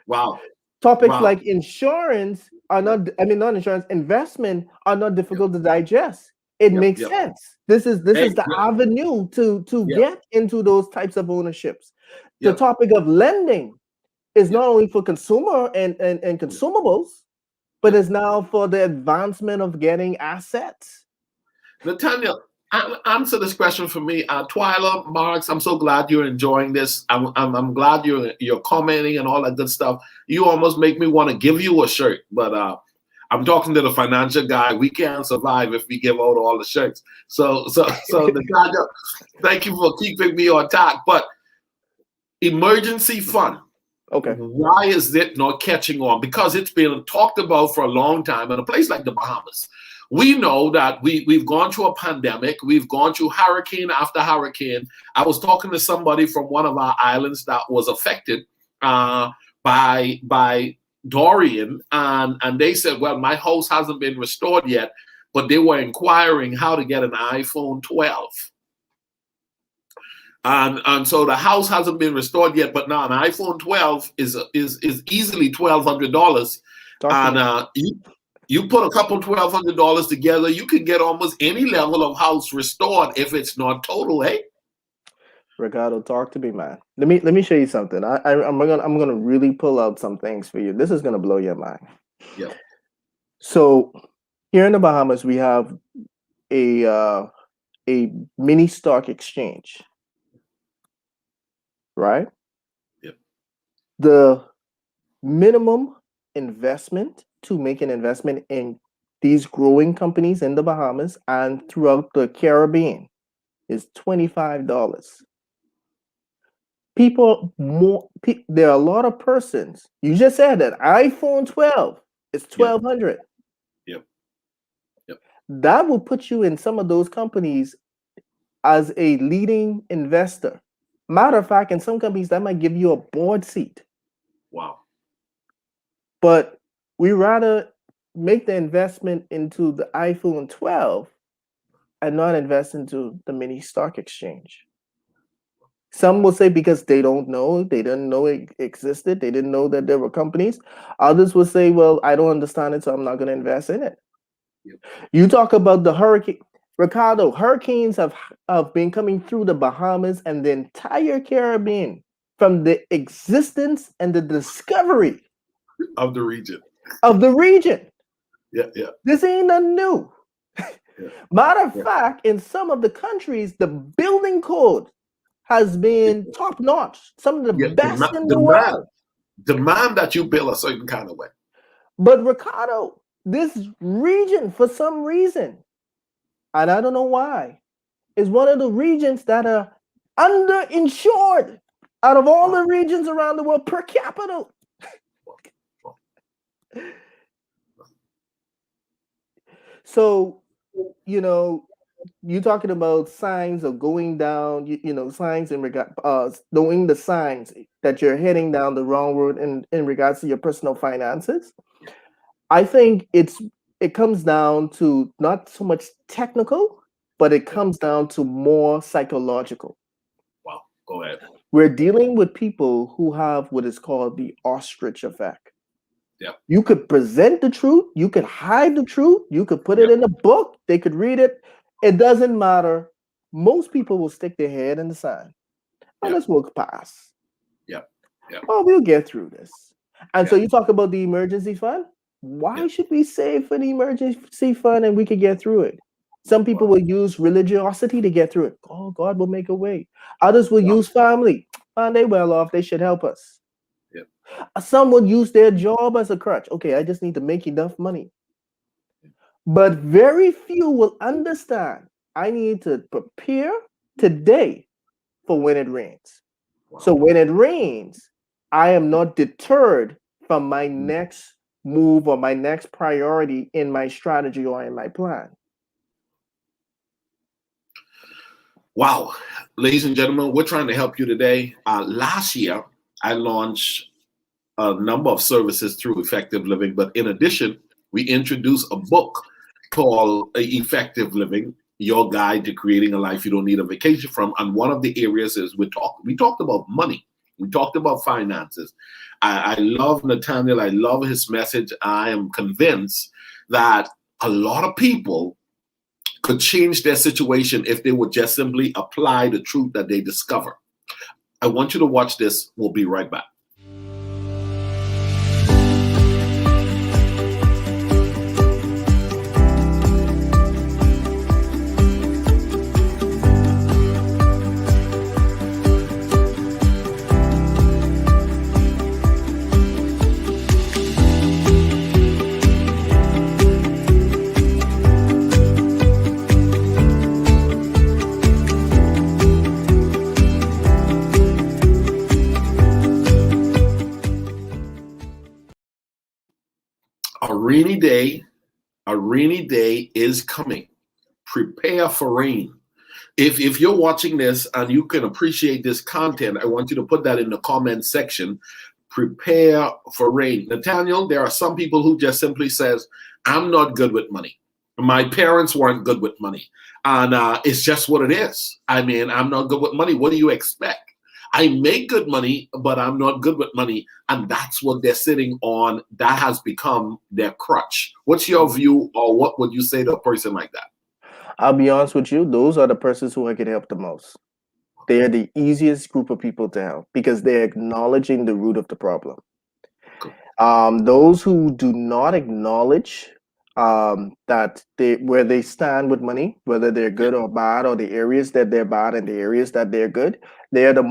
Wow. Topics like insurance are not insurance, investment are not difficult to digest. It makes sense. This is the avenue to get into those types of ownerships. The topic of lending is not only for consumer and consumables, but is now for the advancement of getting assets. Nathaniel, answer this question for me. Twyla, Marks, I'm so glad you're enjoying this. I'm glad you're commenting and all that good stuff. You almost make me want to give you a shirt, but I'm talking to the financial guy. We can't survive if we give out all the shirts. So Nathaniel, thank you for keeping me on top. But emergency fund. Okay. Why is it not catching on? Because it's been talked about for a long time in a place like the Bahamas. We know that we've gone through a pandemic. We've gone through hurricane after hurricane. I was talking to somebody from one of our islands that was affected by Dorian, and they said, well, my house hasn't been restored yet, but they were inquiring how to get an iPhone 12. And so the house hasn't been restored yet, but now an iPhone 12 is easily $1,200. And you put a couple $1,200 together, you can get almost any level of house restored if it's not total, eh? Ricardo, talk to me, man. Let me show you something. I'm gonna really pull out some things for you. This is gonna blow your mind. Yeah. So here in the Bahamas, we have a mini stock exchange. Right? Yep. The minimum investment to make an investment in these growing companies in the Bahamas and throughout the Caribbean is $25. There are a lot of persons. You just said that iPhone 12 is $1,200. Yep. That will put you in some of those companies as a leading investor. Matter of fact, in some companies, that might give you a board seat. Wow. But we rather make the investment into the iPhone 12 and not invest into the mini stock exchange. Some will say because they didn't know it existed. They didn't know that there were companies. Others will say, well, I don't understand it, so I'm not going to invest in it. Yep. You talk about the hurricane. Ricardo, hurricanes have been coming through the Bahamas and the entire Caribbean from the existence and the discovery of the region. Yeah. This ain't nothing new. Yeah. Matter of fact, in some of the countries, the building code has been top notch. Some of the best in the world. Demand that you build a certain kind of way. But Ricardo, this region, for some reason, and I don't know why, is one of the regions that are underinsured out of all the regions around the world per capita. So, you're talking about signs of going down, signs in regard, knowing the signs that you're heading down the wrong road in regards to your personal finances. I think it comes down to not so much technical, but it comes down to more psychological. Wow, go ahead. We're dealing with people who have what is called the ostrich effect. Yeah. You could present the truth, you could hide the truth, you could put it in a book, they could read it. It doesn't matter. Most people will stick their head in the sand. Oh, this will pass. Yeah. Oh, we'll get through this. And so you talk about the emergency fund. Why should we save for the emergency fund and we could get through it? Some people will use religiosity to get through it. Oh, God will make a way. Others will use family. And they well off. They should help us. Yep. Some would use their job as a crutch. Okay, I just need to make enough money. But very few will understand. I need to prepare today for when it rains. Wow. So when it rains, I am not deterred from my next move or my next priority in my strategy or in my plan. Wow. Ladies and gentlemen, we're trying to help you today. Last year, I launched a number of services through Effective Living, but in addition, we introduced a book called Effective Living, Your Guide to Creating a Life You Don't Need a Vacation From. And one of the areas is we talked about money. We talked about finances. I love Nathaniel. I love his message. I am convinced that a lot of people could change their situation if they would just simply apply the truth that they discover. I want you to watch this. We'll be right back. A rainy day is coming. Prepare for rain. If you're watching this and you can appreciate this content, I want you to put that in the comment section. Prepare for rain. Nathaniel, there are some people who just simply says, I'm not good with money. My parents weren't good with money. And it's just what it is. I mean, I'm not good with money. What do you expect? I make good money, but I'm not good with money. And that's what they're sitting on. That has become their crutch. What's your view, or what would you say to a person like that? I'll be honest with you, those are the persons who I can help the most. They are the easiest group of people to help because they're acknowledging the root of the problem. Cool. Those who do not acknowledge that where they stand with money, whether they're good or bad, or the areas that they're bad and the areas that they're good, they're the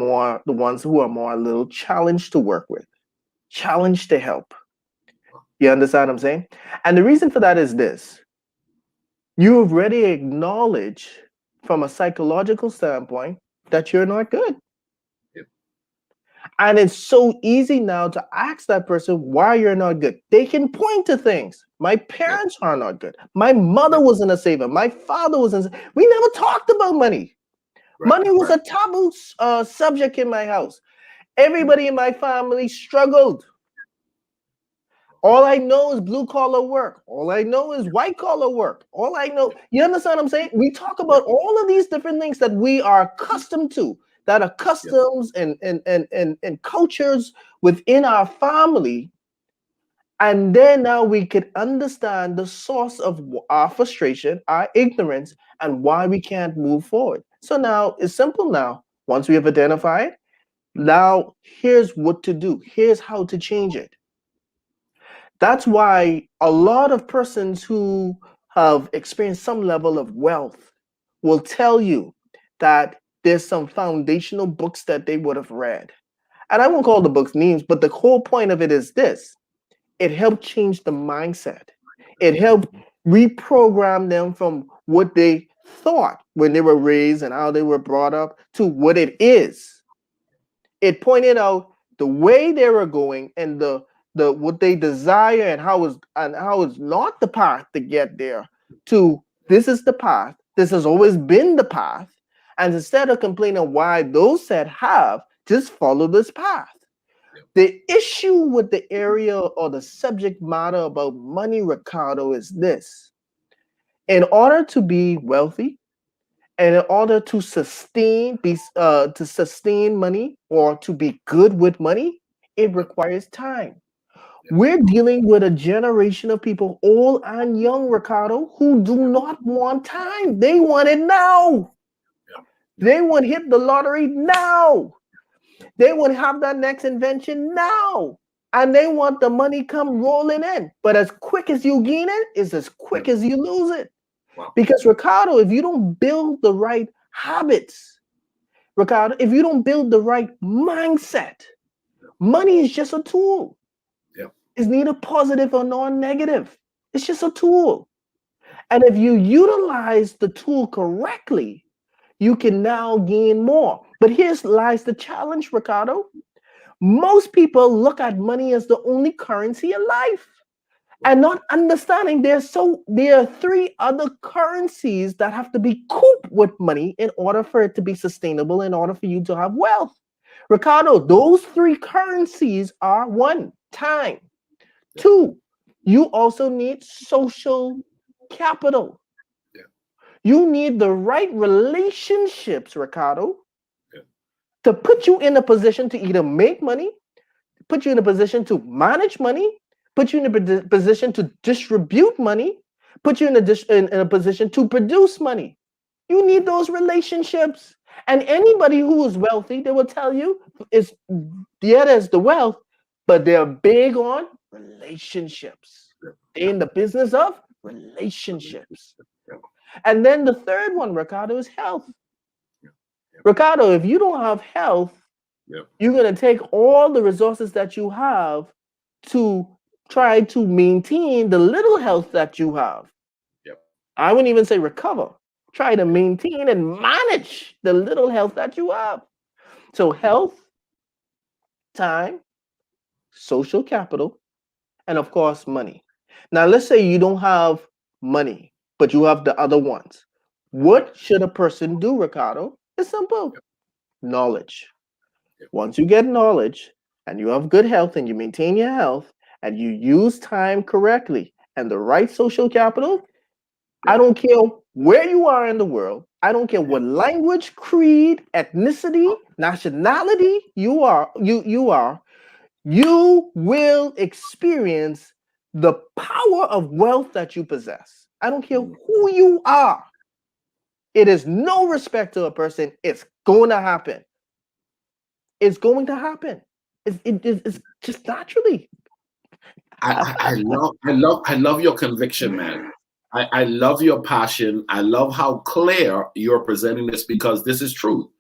ones who are more a little challenged to work with, challenged to help. You understand what I'm saying? And the reason for that is this. You already acknowledge from a psychological standpoint that you're not good. Yep. And it's so easy now to ask that person why you're not good. They can point to things. My parents are not good. My mother wasn't a saver. My father wasn't. We never talked about money. Money was a taboo subject in my house. Everybody in my family struggled. All I know is blue collar work. All I know is white collar work. All I know, you understand what I'm saying? We talk about all of these different things that we are accustomed to, that are customs and cultures within our family. And then now we could understand the source of our frustration, our ignorance, and why we can't move forward. So now it's simple now. Once we have identified, now here's what to do. Here's how to change it. That's why a lot of persons who have experienced some level of wealth will tell you that there's some foundational books that they would have read. And I won't call the books names, but the whole point of it is this. It helped change the mindset. It helped reprogram them from what they thought when they were raised and how they were brought up to what it is. It pointed out the way they were going and the what they desire and how is not the path to get there, to this is the path. This has always been the path. And instead of complaining why those said have, just follow this path. The issue with the area or the subject matter about money, Ricardo, is this. In order to be wealthy and in order to sustain money or to be good with money, it requires time. We're dealing with a generation of people, old and young, Ricardo, who do not want time. They want it now. They want to hit the lottery now. They want to have that next invention now. And they want the money come rolling in. But as quick as you gain it is as quick as you lose it. Because, Ricardo, if you don't build the right habits, Ricardo, if you don't build the right mindset, money is just a tool. It's neither positive or non-negative. It's just a tool. And if you utilize the tool correctly, you can now gain more. But here lies the challenge, Ricardo. Most people look at money as the only currency in life and not understanding there are three other currencies that have to be couped with money in order for it to be sustainable, in order for you to have wealth. Ricardo, those three currencies are: one, time. Two, you also need social capital. You need the right relationships, Ricardo, to put you in a position to either make money, put you in a position to manage money, put you in a position to distribute money, put you in a position to produce money. You need those relationships. And anybody who is wealthy, they will tell you, is yeah, there's the wealth, but they're big on relationships. They're in the business of relationships. And then the third one, Ricardo, is health. Ricardo, if you don't have health, you're going to take all the resources that you have to try to maintain the little health that you have. I wouldn't even say recover. Try to maintain and manage the little health that you have. So health, time, social capital, and of course, money. Now, let's say you don't have money, but you have the other ones. What should a person do, Ricardo? It's simple. Knowledge. Once you get knowledge and you have good health and you maintain your health and you use time correctly and the right social capital, I don't care where you are in the world. I don't care what language, creed, ethnicity, nationality you are, you will experience the power of wealth that you possess. I don't care who you are. It is no respect to a person. It's going to happen. It's going to happen. It's just naturally. I love your conviction, man. I love your passion. I love how clear you're presenting this, because this is true.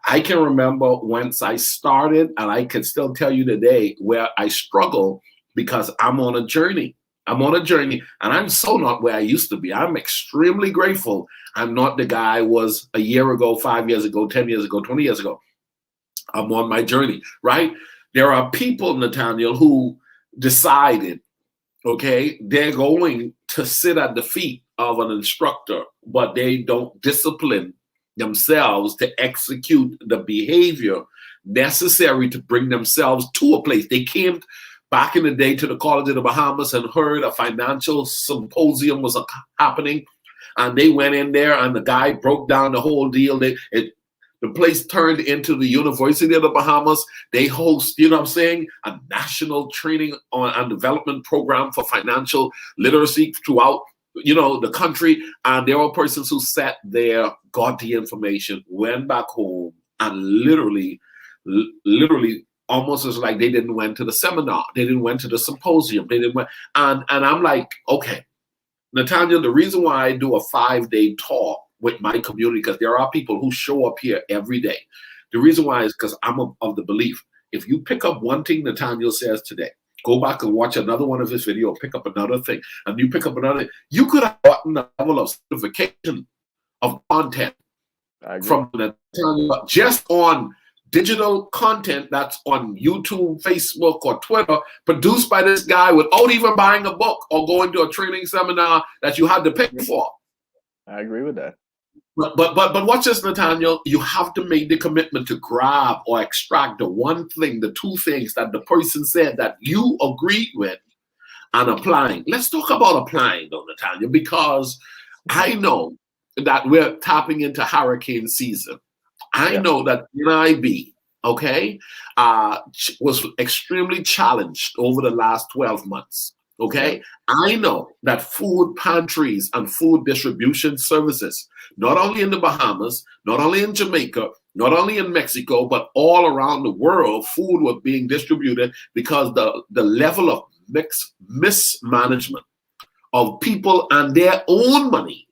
I can remember once I started, and I can still tell you today where I struggle, because I'm on a journey. I'm on a journey, and I'm so not where I used to be. I'm extremely grateful. I'm not the guy I was a year ago, 5 years ago, 10 years ago, 20 years ago. I'm on my journey, right? There are people, Nathaniel, who decided, okay, they're going to sit at the feet of an instructor, but they don't discipline themselves to execute the behavior necessary to bring themselves to a place. They came back in the day to the College of the Bahamas and heard a financial symposium was happening, and they went in there and the guy broke down the whole deal. The place turned into the University of the Bahamas. They host, you know what I'm saying, a national training and development program for financial literacy throughout, the country. And there were persons who sat there, got the information, went back home, and literally almost as like they didn't went to the seminar. They didn't went to the symposium. They didn't went. And I'm like, okay, Nathaniel, the reason why I do a 5-day talk with my community, because there are people who show up here every day. The reason why is because I'm of the belief, if you pick up one thing Nathaniel says today, go back and watch another one of his videos, pick up another thing, and you pick up another, you could have gotten a level of certification of content from Nathaniel just on digital content that's on YouTube, Facebook, or Twitter, produced by this guy without even buying a book or going to a training seminar that you had to pay for. I agree with that. But watch this, Nathaniel. You have to make the commitment to grab or extract the one thing, the two things that the person said that you agreed with, and applying. Let's talk about applying, though, Nathaniel, because I know that we're tapping into hurricane season. I know that NIB, was extremely challenged over the last 12 months. Okay, I know that food pantries and food distribution services, not only in the Bahamas, not only in Jamaica, not only in Mexico, but all around the world, food was being distributed because the level of mismanagement of people and their own money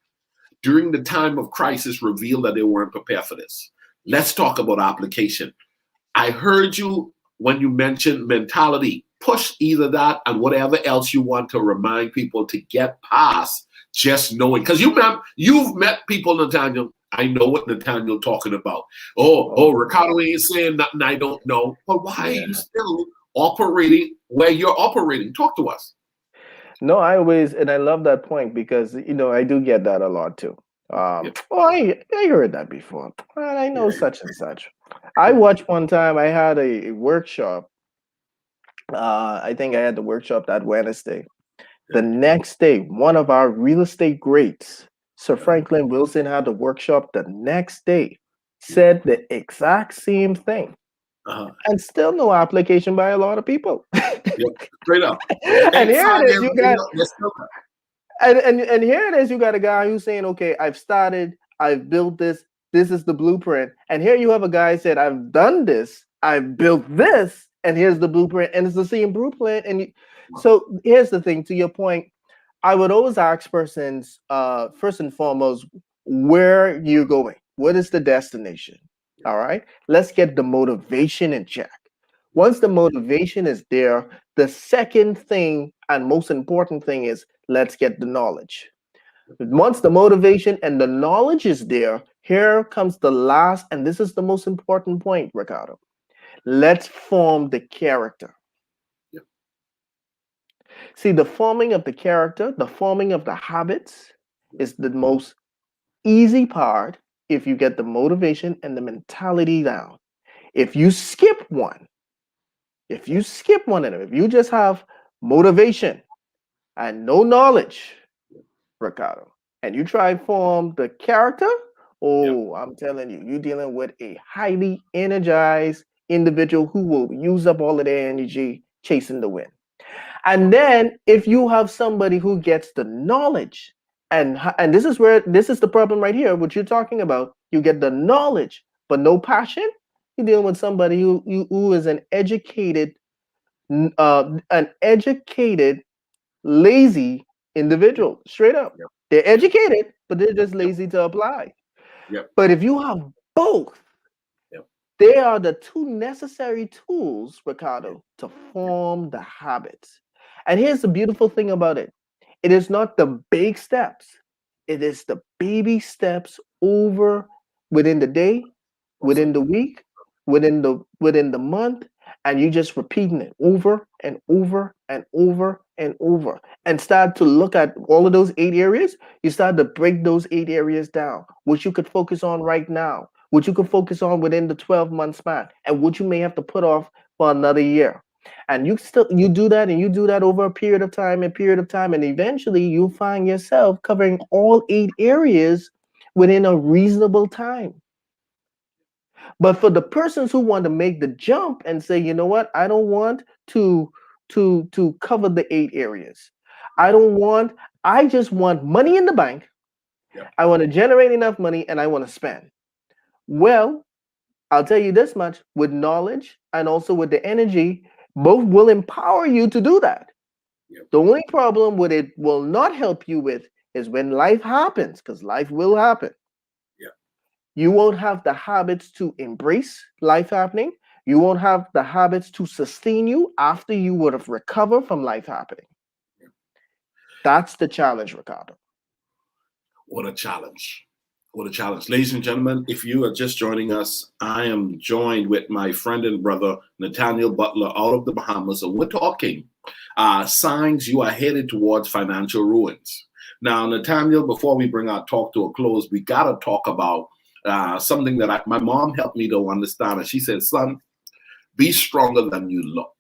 during the time of crisis revealed that they weren't prepared for this. Let's talk about application. I heard you when you mentioned mentality. Push either that and whatever else you want to remind people to get past just knowing. Because you've met people, Nathaniel. I know what Nathaniel talking about. Ricardo ain't saying nothing I don't know. But why are you still operating where you're operating? Talk to us. No, I love that point, because I do get that a lot too. I heard that before. I know such and such. I watched one time. I had a workshop. I think I had the workshop that Wednesday. The next day, one of our real estate greats, Sir Franklin Wilson, had the workshop the next day. Said the exact same thing. And still no application by a lot of people. Straight up. And here it is, you got and here it is, you got a guy who's saying, okay, I've started, I've built this, This is the blueprint. And here you have a guy said, I've done this, I've built this, and here's the blueprint, and it's the same blueprint. So here's the thing, to your point, I would always ask persons, first and foremost, where you're going. What is the destination? All right. Let's get the motivation in check. Once the motivation is there, the second thing and most important thing is let's get the knowledge. Once the motivation and the knowledge is there, here comes the last, and this is the most important point, Ricardo. Let's form the character. Yep. See, the forming of the character, the forming of the habits is the most easy part if you get the motivation and the mentality down. If you skip one, if you just have motivation and no knowledge, Ricardo, and you try to form the character, oh, I'm telling you, you're dealing with a highly energized individual who will use up all of their energy chasing the wind. And then if you have somebody who gets the knowledge, and this is the problem right here, what you're talking about, you get the knowledge but no passion, you're dealing with somebody who is an educated, lazy individual, straight up. Yep. They're educated, but they're just lazy to apply. Yep. But if you have both, they are the two necessary tools, Ricardo, to form the habits. And here's the beautiful thing about it. It is not the big steps. It is the baby steps over within the day, within the week, within the month, and you just repeating it over and over and over and over, and start to look at all of those 8 areas. You start to break those 8 areas down, which you could focus on right now, which you could focus on within the 12-month span, and what you may have to put off for another year. And you do that over a period of time, and eventually you'll find yourself covering all 8 areas within a reasonable time. But for the persons who want to make the jump and say, you know what, I don't want to cover the 8 areas. I just want money in the bank. Yep. I want to generate enough money and I want to spend. Well, I'll tell you this much, with knowledge and also with the energy, both will empower you to do that. Yep. The only problem with it will not help you with is when life happens, because life will happen. Yep. You won't have the habits to embrace life happening. You won't have the habits to sustain you after you would have recovered from life happening. Yep. That's the challenge, Ricardo. What a challenge. What a challenge. Ladies and gentlemen, if you are just joining us, I am joined with my friend and brother, Nathaniel Butler, out of the Bahamas, and we're talking signs you are headed towards financial ruins. Now, Nathaniel, before we bring our talk to a close, we got to talk about something that my mom helped me to understand. And she said, son, be stronger than you look.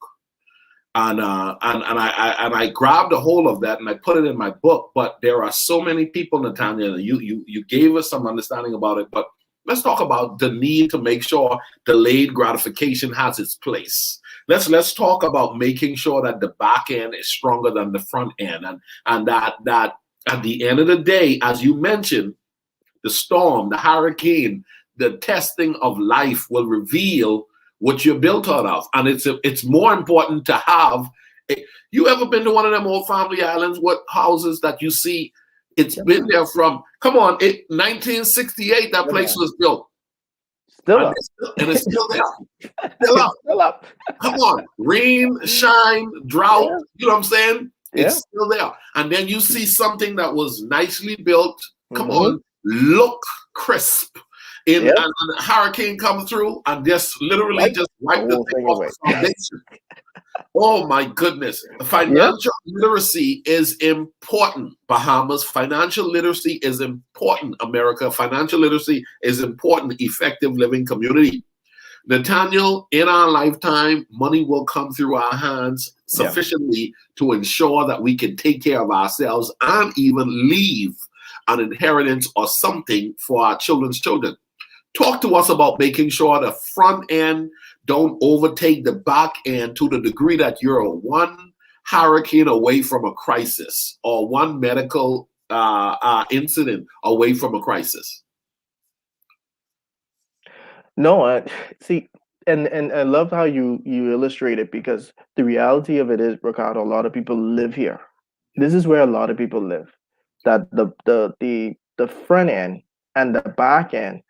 And I grabbed a hold of that and I put it in my book. But there are so many people, Nathaniel, you gave us some understanding about it. But let's talk about the need to make sure delayed gratification has its place. Let's talk about making sure that the back end is stronger than the front end, and that at the end of the day, as you mentioned, the storm, the hurricane, the testing of life will reveal what you're built out of. And it's more important to have. You ever been to one of them old family islands? What houses that you see? It's been there from, 1968, that place was built. Still up. And it's still there. Still up. Come on. Rain, shine, drought. Yeah. You know what I'm saying? It's still there. And then you see something that was nicely built. Come on. Look crisp. And a hurricane come through and just literally just wipe the thing off the foundation. Oh my goodness. Financial literacy is important. Bahamas, financial literacy is important. America, financial literacy is important. Effective living community. Nathaniel, in our lifetime, money will come through our hands sufficiently to ensure that we can take care of ourselves and even leave an inheritance or something for our children's children. Talk to us about making sure the front end don't overtake the back end to the degree that you're one hurricane away from a crisis or one medical incident away from a crisis. No, see, and I love how you illustrate it because the reality of it is, Ricardo, a lot of people live here. This is where a lot of people live. That the front end and the back end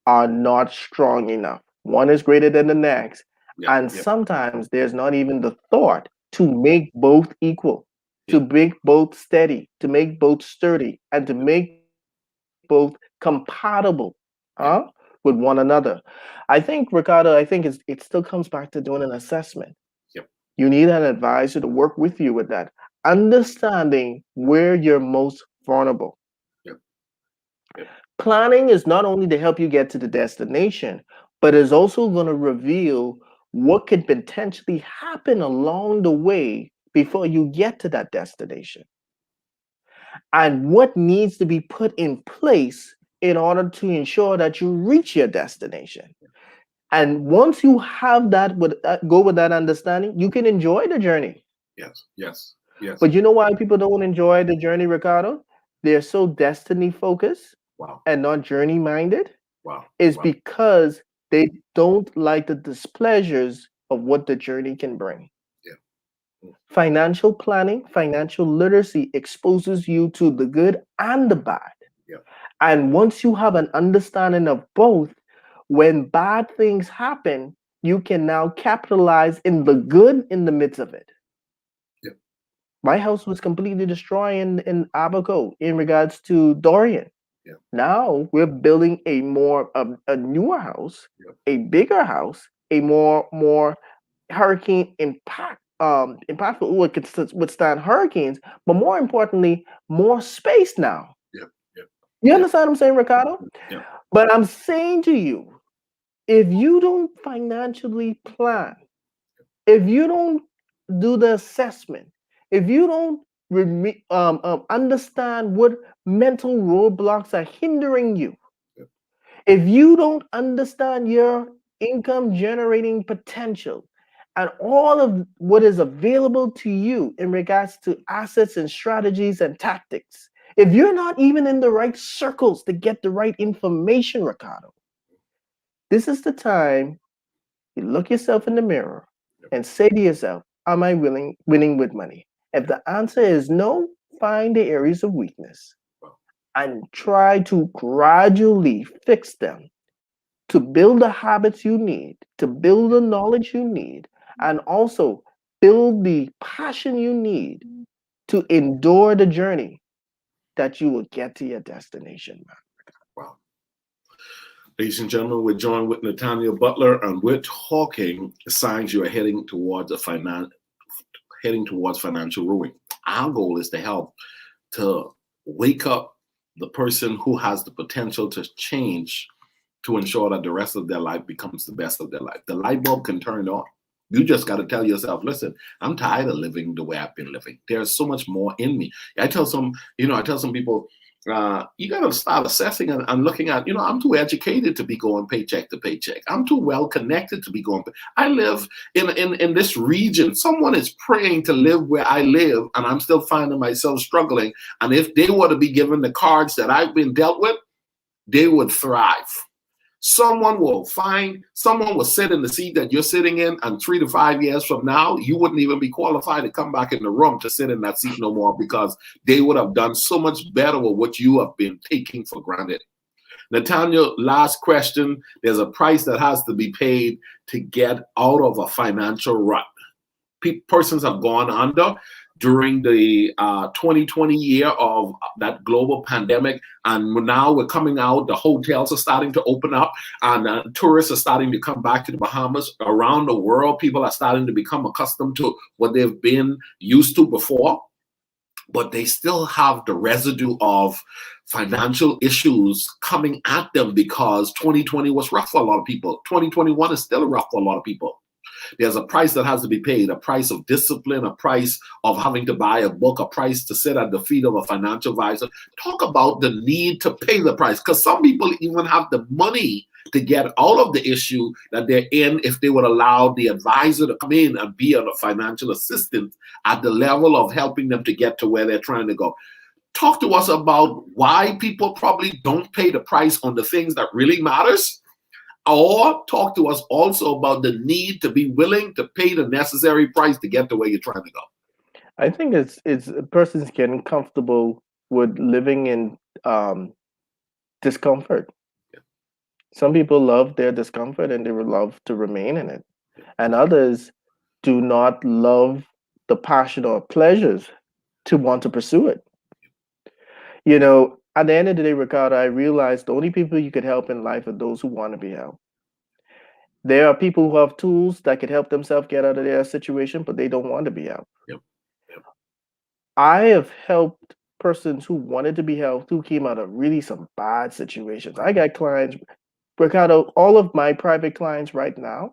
are not strong enough. One is greater than the next, Yeah, and yeah, sometimes there's not even the thought to make both equal, yeah, to make both steady, to make both sturdy, and to make both compatible, huh, yeah, with one another. I think, Ricardo, I think it still comes back to doing an assessment. yeah, You need an advisor to work with you with that, understanding where you're most vulnerable. yeah, yeah, Planning is not only to help you get to the destination, but is also going to reveal what could potentially happen along the way before you get to that destination and what needs to be put in place in order to ensure that you reach your destination. And once you have that, go with that understanding, you can enjoy the journey. yes, yes, yes. But you know why people don't enjoy the journey, Ricardo? They're so destiny focused Wow, and not journey minded. wow, Is wow. because they don't like the displeasures of what the journey can bring. Yeah, mm, Financial planning, financial literacy exposes you to the good and the bad. yeah, And once you have an understanding of both, when bad things happen, you can now capitalize in the good in the midst of it. yeah, My house was completely destroyed in Abaco in regards to Dorian. yeah, Now we're building a newer house, yeah, a bigger house, a more hurricane impactful what could withstand hurricanes, but more importantly, more space now. yeah, yeah, You yeah, understand what I'm saying, Ricardo? yeah, But I'm saying to you, if you don't financially plan, if you don't do the assessment, if you don't understand what mental roadblocks are hindering you, yeah, if you don't understand your income generating potential and all of what is available to you in regards to assets and strategies and tactics, if you're not even in the right circles to get the right information, Ricardo, this is the time you look yourself in the mirror yeah, and say to yourself, am I winning with money? If yeah. the answer is no, find the areas of weakness Wow. and try to gradually fix them to build the habits you need, to build the knowledge you need, and also build the passion you need to endure the journey that you will get to your destination, man. Wow. Ladies and gentlemen, we're joined with Nathaniel Butler, and we're talking signs you are heading towards financial ruin. Our goal is to help to wake up the person who has the potential to change to ensure that the rest of their life becomes the best of their life. The light bulb can turn on. You just got to tell yourself, listen, I'm tired of living the way I've been living. There's so much more in me. I tell some people, you got to start assessing and looking at, I'm too educated to be going paycheck to paycheck. I'm too well connected to be going. I live in this region. Someone is praying to live where I live, and I'm still finding myself struggling. And if they were to be given the cards that I've been dealt with, they would thrive. Someone will sit in the seat that you're sitting in, and 3 to 5 years from now, you wouldn't even be qualified to come back in the room to sit in that seat no more, because they would have done so much better with what you have been taking for granted. Nathaniel, last question. There's a price that has to be paid to get out of a financial rut. Persons have gone under during the 2020 year of that global pandemic. And now we're coming out, the hotels are starting to open up, and tourists are starting to come back to the Bahamas. Around the world, people are starting to become accustomed to what they've been used to before. But they still have the residue of financial issues coming at them, because 2020 was rough for a lot of people. 2021 is still rough for a lot of people. There's a price that has to be paid, a price of discipline, a price of having to buy a book, a price to sit at the feet of a financial advisor. Talk about the need to pay the price, because some people even have the money to get out of the issue that they're in if they would allow the advisor to come in and be a financial assistant at the level of helping them to get to where they're trying to go. Talk to us about why people probably don't pay the price on the things that really matters, or talk to us also about the need to be willing to pay the necessary price to get to where you're trying to go. I think it's persons getting comfortable with living in um, discomfort. Yeah. Some people love their discomfort and they would love to remain in it, and others do not love the passion or pleasures to want to pursue it. At the end of the day, Ricardo, I realized the only people you could help in life are those who want to be helped. There are people who have tools that could help themselves get out of their situation, but they don't want to be helped. Yep. Yep. I have helped persons who wanted to be helped who came out of really some bad situations. I got clients, Ricardo, all of my private clients right now,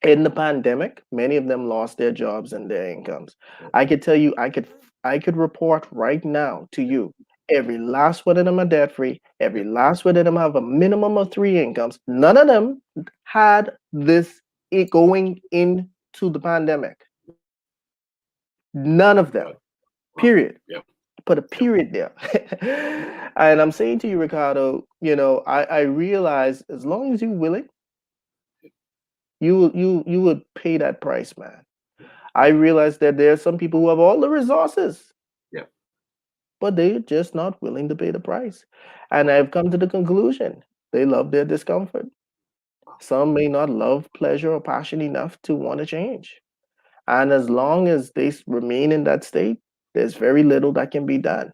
in the pandemic, many of them lost their jobs and their incomes. I could tell you, I could report right now to you, every last one of them are debt free. Every last one of them have a minimum of three incomes. None of them had this it going into the pandemic. None of them. Period. Yep. Put a period there. And I'm saying to you, Ricardo, I realize as long as you're willing, you would pay that price, man. I realize that there are some people who have all the resources, Yep. but they're just not willing to pay the price. And I've come to the conclusion they love their discomfort. Some may not love pleasure or passion enough to want to change. And as long as they remain in that state, there's very little that can be done.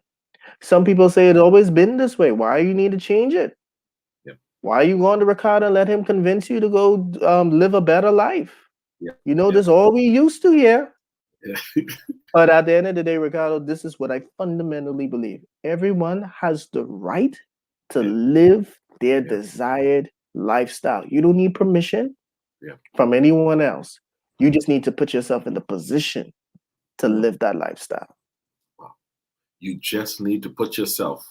Some people say it's always been this way. Why you need to change it? Yep. Why are you going to Ricardo and let him convince you to go live a better life? Yep. This all we used to here. Yeah. But at the end of the day, Ricardo, this is what I fundamentally believe. Everyone has the right to live their desired lifestyle. You don't need permission from anyone else. You just need to put yourself in the position to live that lifestyle. Wow. You just need to put yourself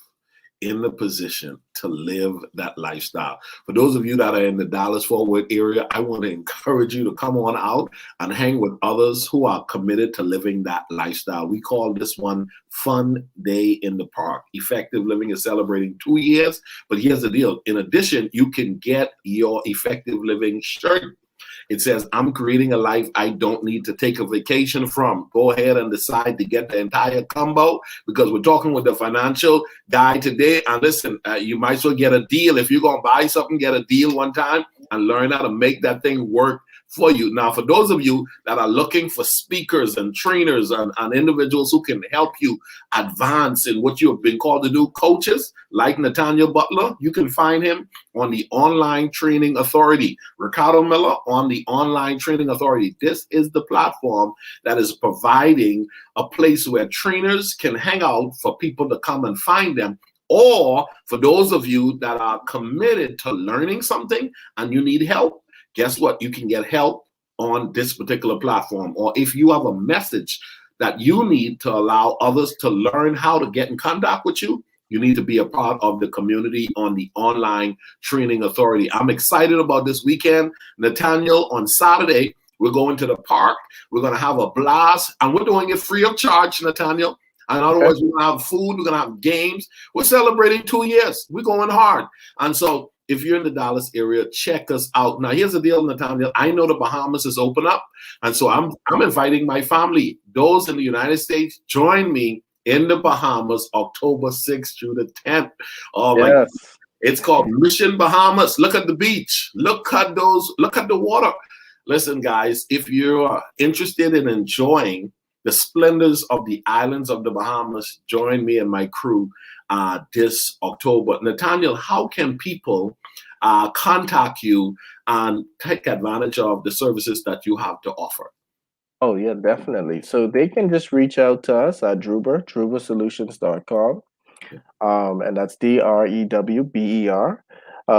in the position to live that lifestyle. For those of you that are in the Dallas-Fort Worth area, I want to encourage you to come on out and hang with others who are committed to living that lifestyle. We call this one Fun Day in the Park. Effective Living is celebrating 2 years, but here's the deal. In addition, you can get your Effective Living shirt. It says, I'm creating a life I don't need to take a vacation from. Go ahead and decide to get the entire combo, because we're talking with the financial guy today. And listen, you might as well get a deal. If you're going to buy something, get a deal one time and learn how to make that thing work for you. Now, for those of you that are looking for speakers and trainers and individuals who can help you advance in what you've been called to do, coaches like Nathaniel Butler, you can find him on the Online Training Authority. Ricardo Miller on the Online Training Authority. This is the platform that is providing a place where trainers can hang out for people to come and find them. Or for those of you that are committed to learning something and you need help, guess what? You can get help on this particular platform. Or if you have a message that you need to allow others to learn how to get in contact with you, you need to be a part of the community on the Online Training Authority. I'm excited about this weekend. Nathaniel, on Saturday, we're going to the park. We're going to have a blast, and we're doing it free of charge, Nathaniel. In other words, we're going to have food. We're going to have games. We're celebrating 2 years. We're going hard. And so if you're in the Dallas area, check us out. Now, here's the deal, Nathaniel. I know the Bahamas is open up, and so I'm inviting my family. Those in the United States, join me in the Bahamas, October 6th through the 10th. Oh, yes. It's called Mission Bahamas. Look at the beach. Look at the water. Listen, guys, if you're interested in enjoying the splendors of the islands of the Bahamas, join me and my crew this October. Nathaniel, how can people contact you and take advantage of the services that you have to offer? Oh, yeah, definitely. So they can just reach out to us at drubersolutions.com. And that's DREWBER,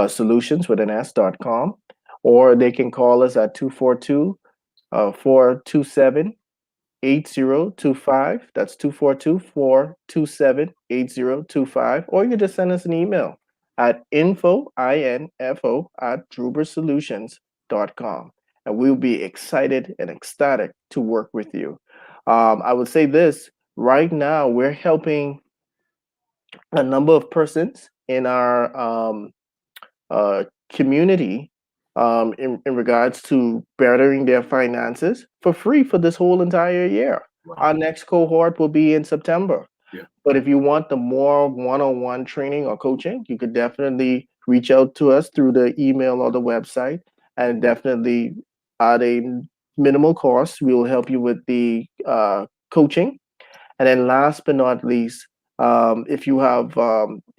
solutions with an S.com. Or they can call us at 242-427-8025. That's 242-427-8025. Or you can just send us an email at info@drubersolutions.com. And we'll be excited and ecstatic to work with you. I would say this, right now we're helping a number of persons in our community in regards to bettering their finances for free for this whole entire year. Wow. Our next cohort will be in September. Yeah. But if you want the more one-on-one training or coaching, you could definitely reach out to us through the email or the website, and definitely at a minimal cost, we will help you with the coaching. And then last but not least, if you have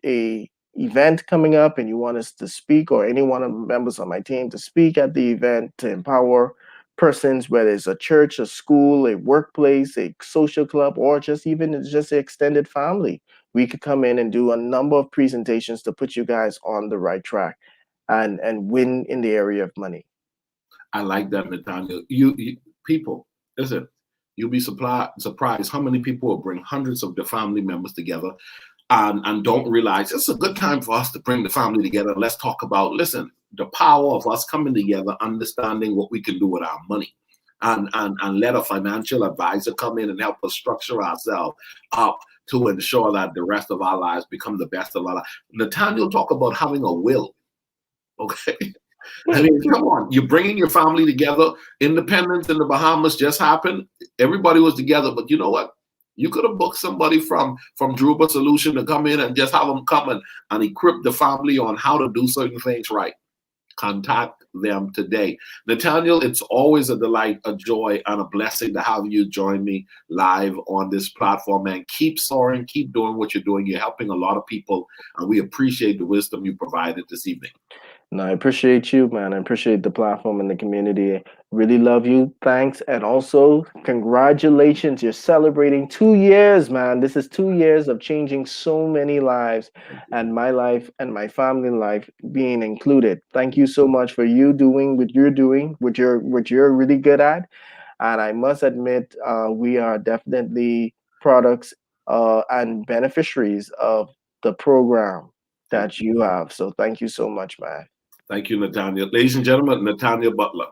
a event coming up and you want us to speak, or any one of the members of my team to speak at the event to empower persons, whether it's a church, a school, a workplace, a social club, or just even just an extended family, we could come in and do a number of presentations to put you guys on the right track and win in the area of money. I like that, Nathaniel. You people, listen, you'll be surprised how many people will bring hundreds of their family members together and don't realize it's a good time for us to bring the family together. Let's talk about, listen, the power of us coming together, understanding what we can do with our money. And let a financial advisor come in and help us structure ourselves up to ensure that the rest of our lives become the best of our lives. Nathaniel talk about having a will. Okay. I mean, come on, you're bringing your family together. Independence in the Bahamas just happened. Everybody was together, but you know what? You could have booked somebody from Druba Solution to come in and just have them come and equip the family on how to do certain things right. Contact them today. Nathaniel, it's always a delight, a joy, and a blessing to have you join me live on this platform. And keep soaring, keep doing what you're doing. You're helping a lot of people, and we appreciate the wisdom you provided this evening. No, I appreciate you, man. I appreciate the platform and the community. Really love you. Thanks. And also, congratulations. You're celebrating 2 years, man. This is 2 years of changing so many lives, and my life and my family life being included. Thank you so much for you doing what you're doing, what you're really good at. And I must admit, we are definitely products and beneficiaries of the program that you have. So thank you so much, man. Thank you, Nathaniel. Ladies and gentlemen, Nathaniel Butler.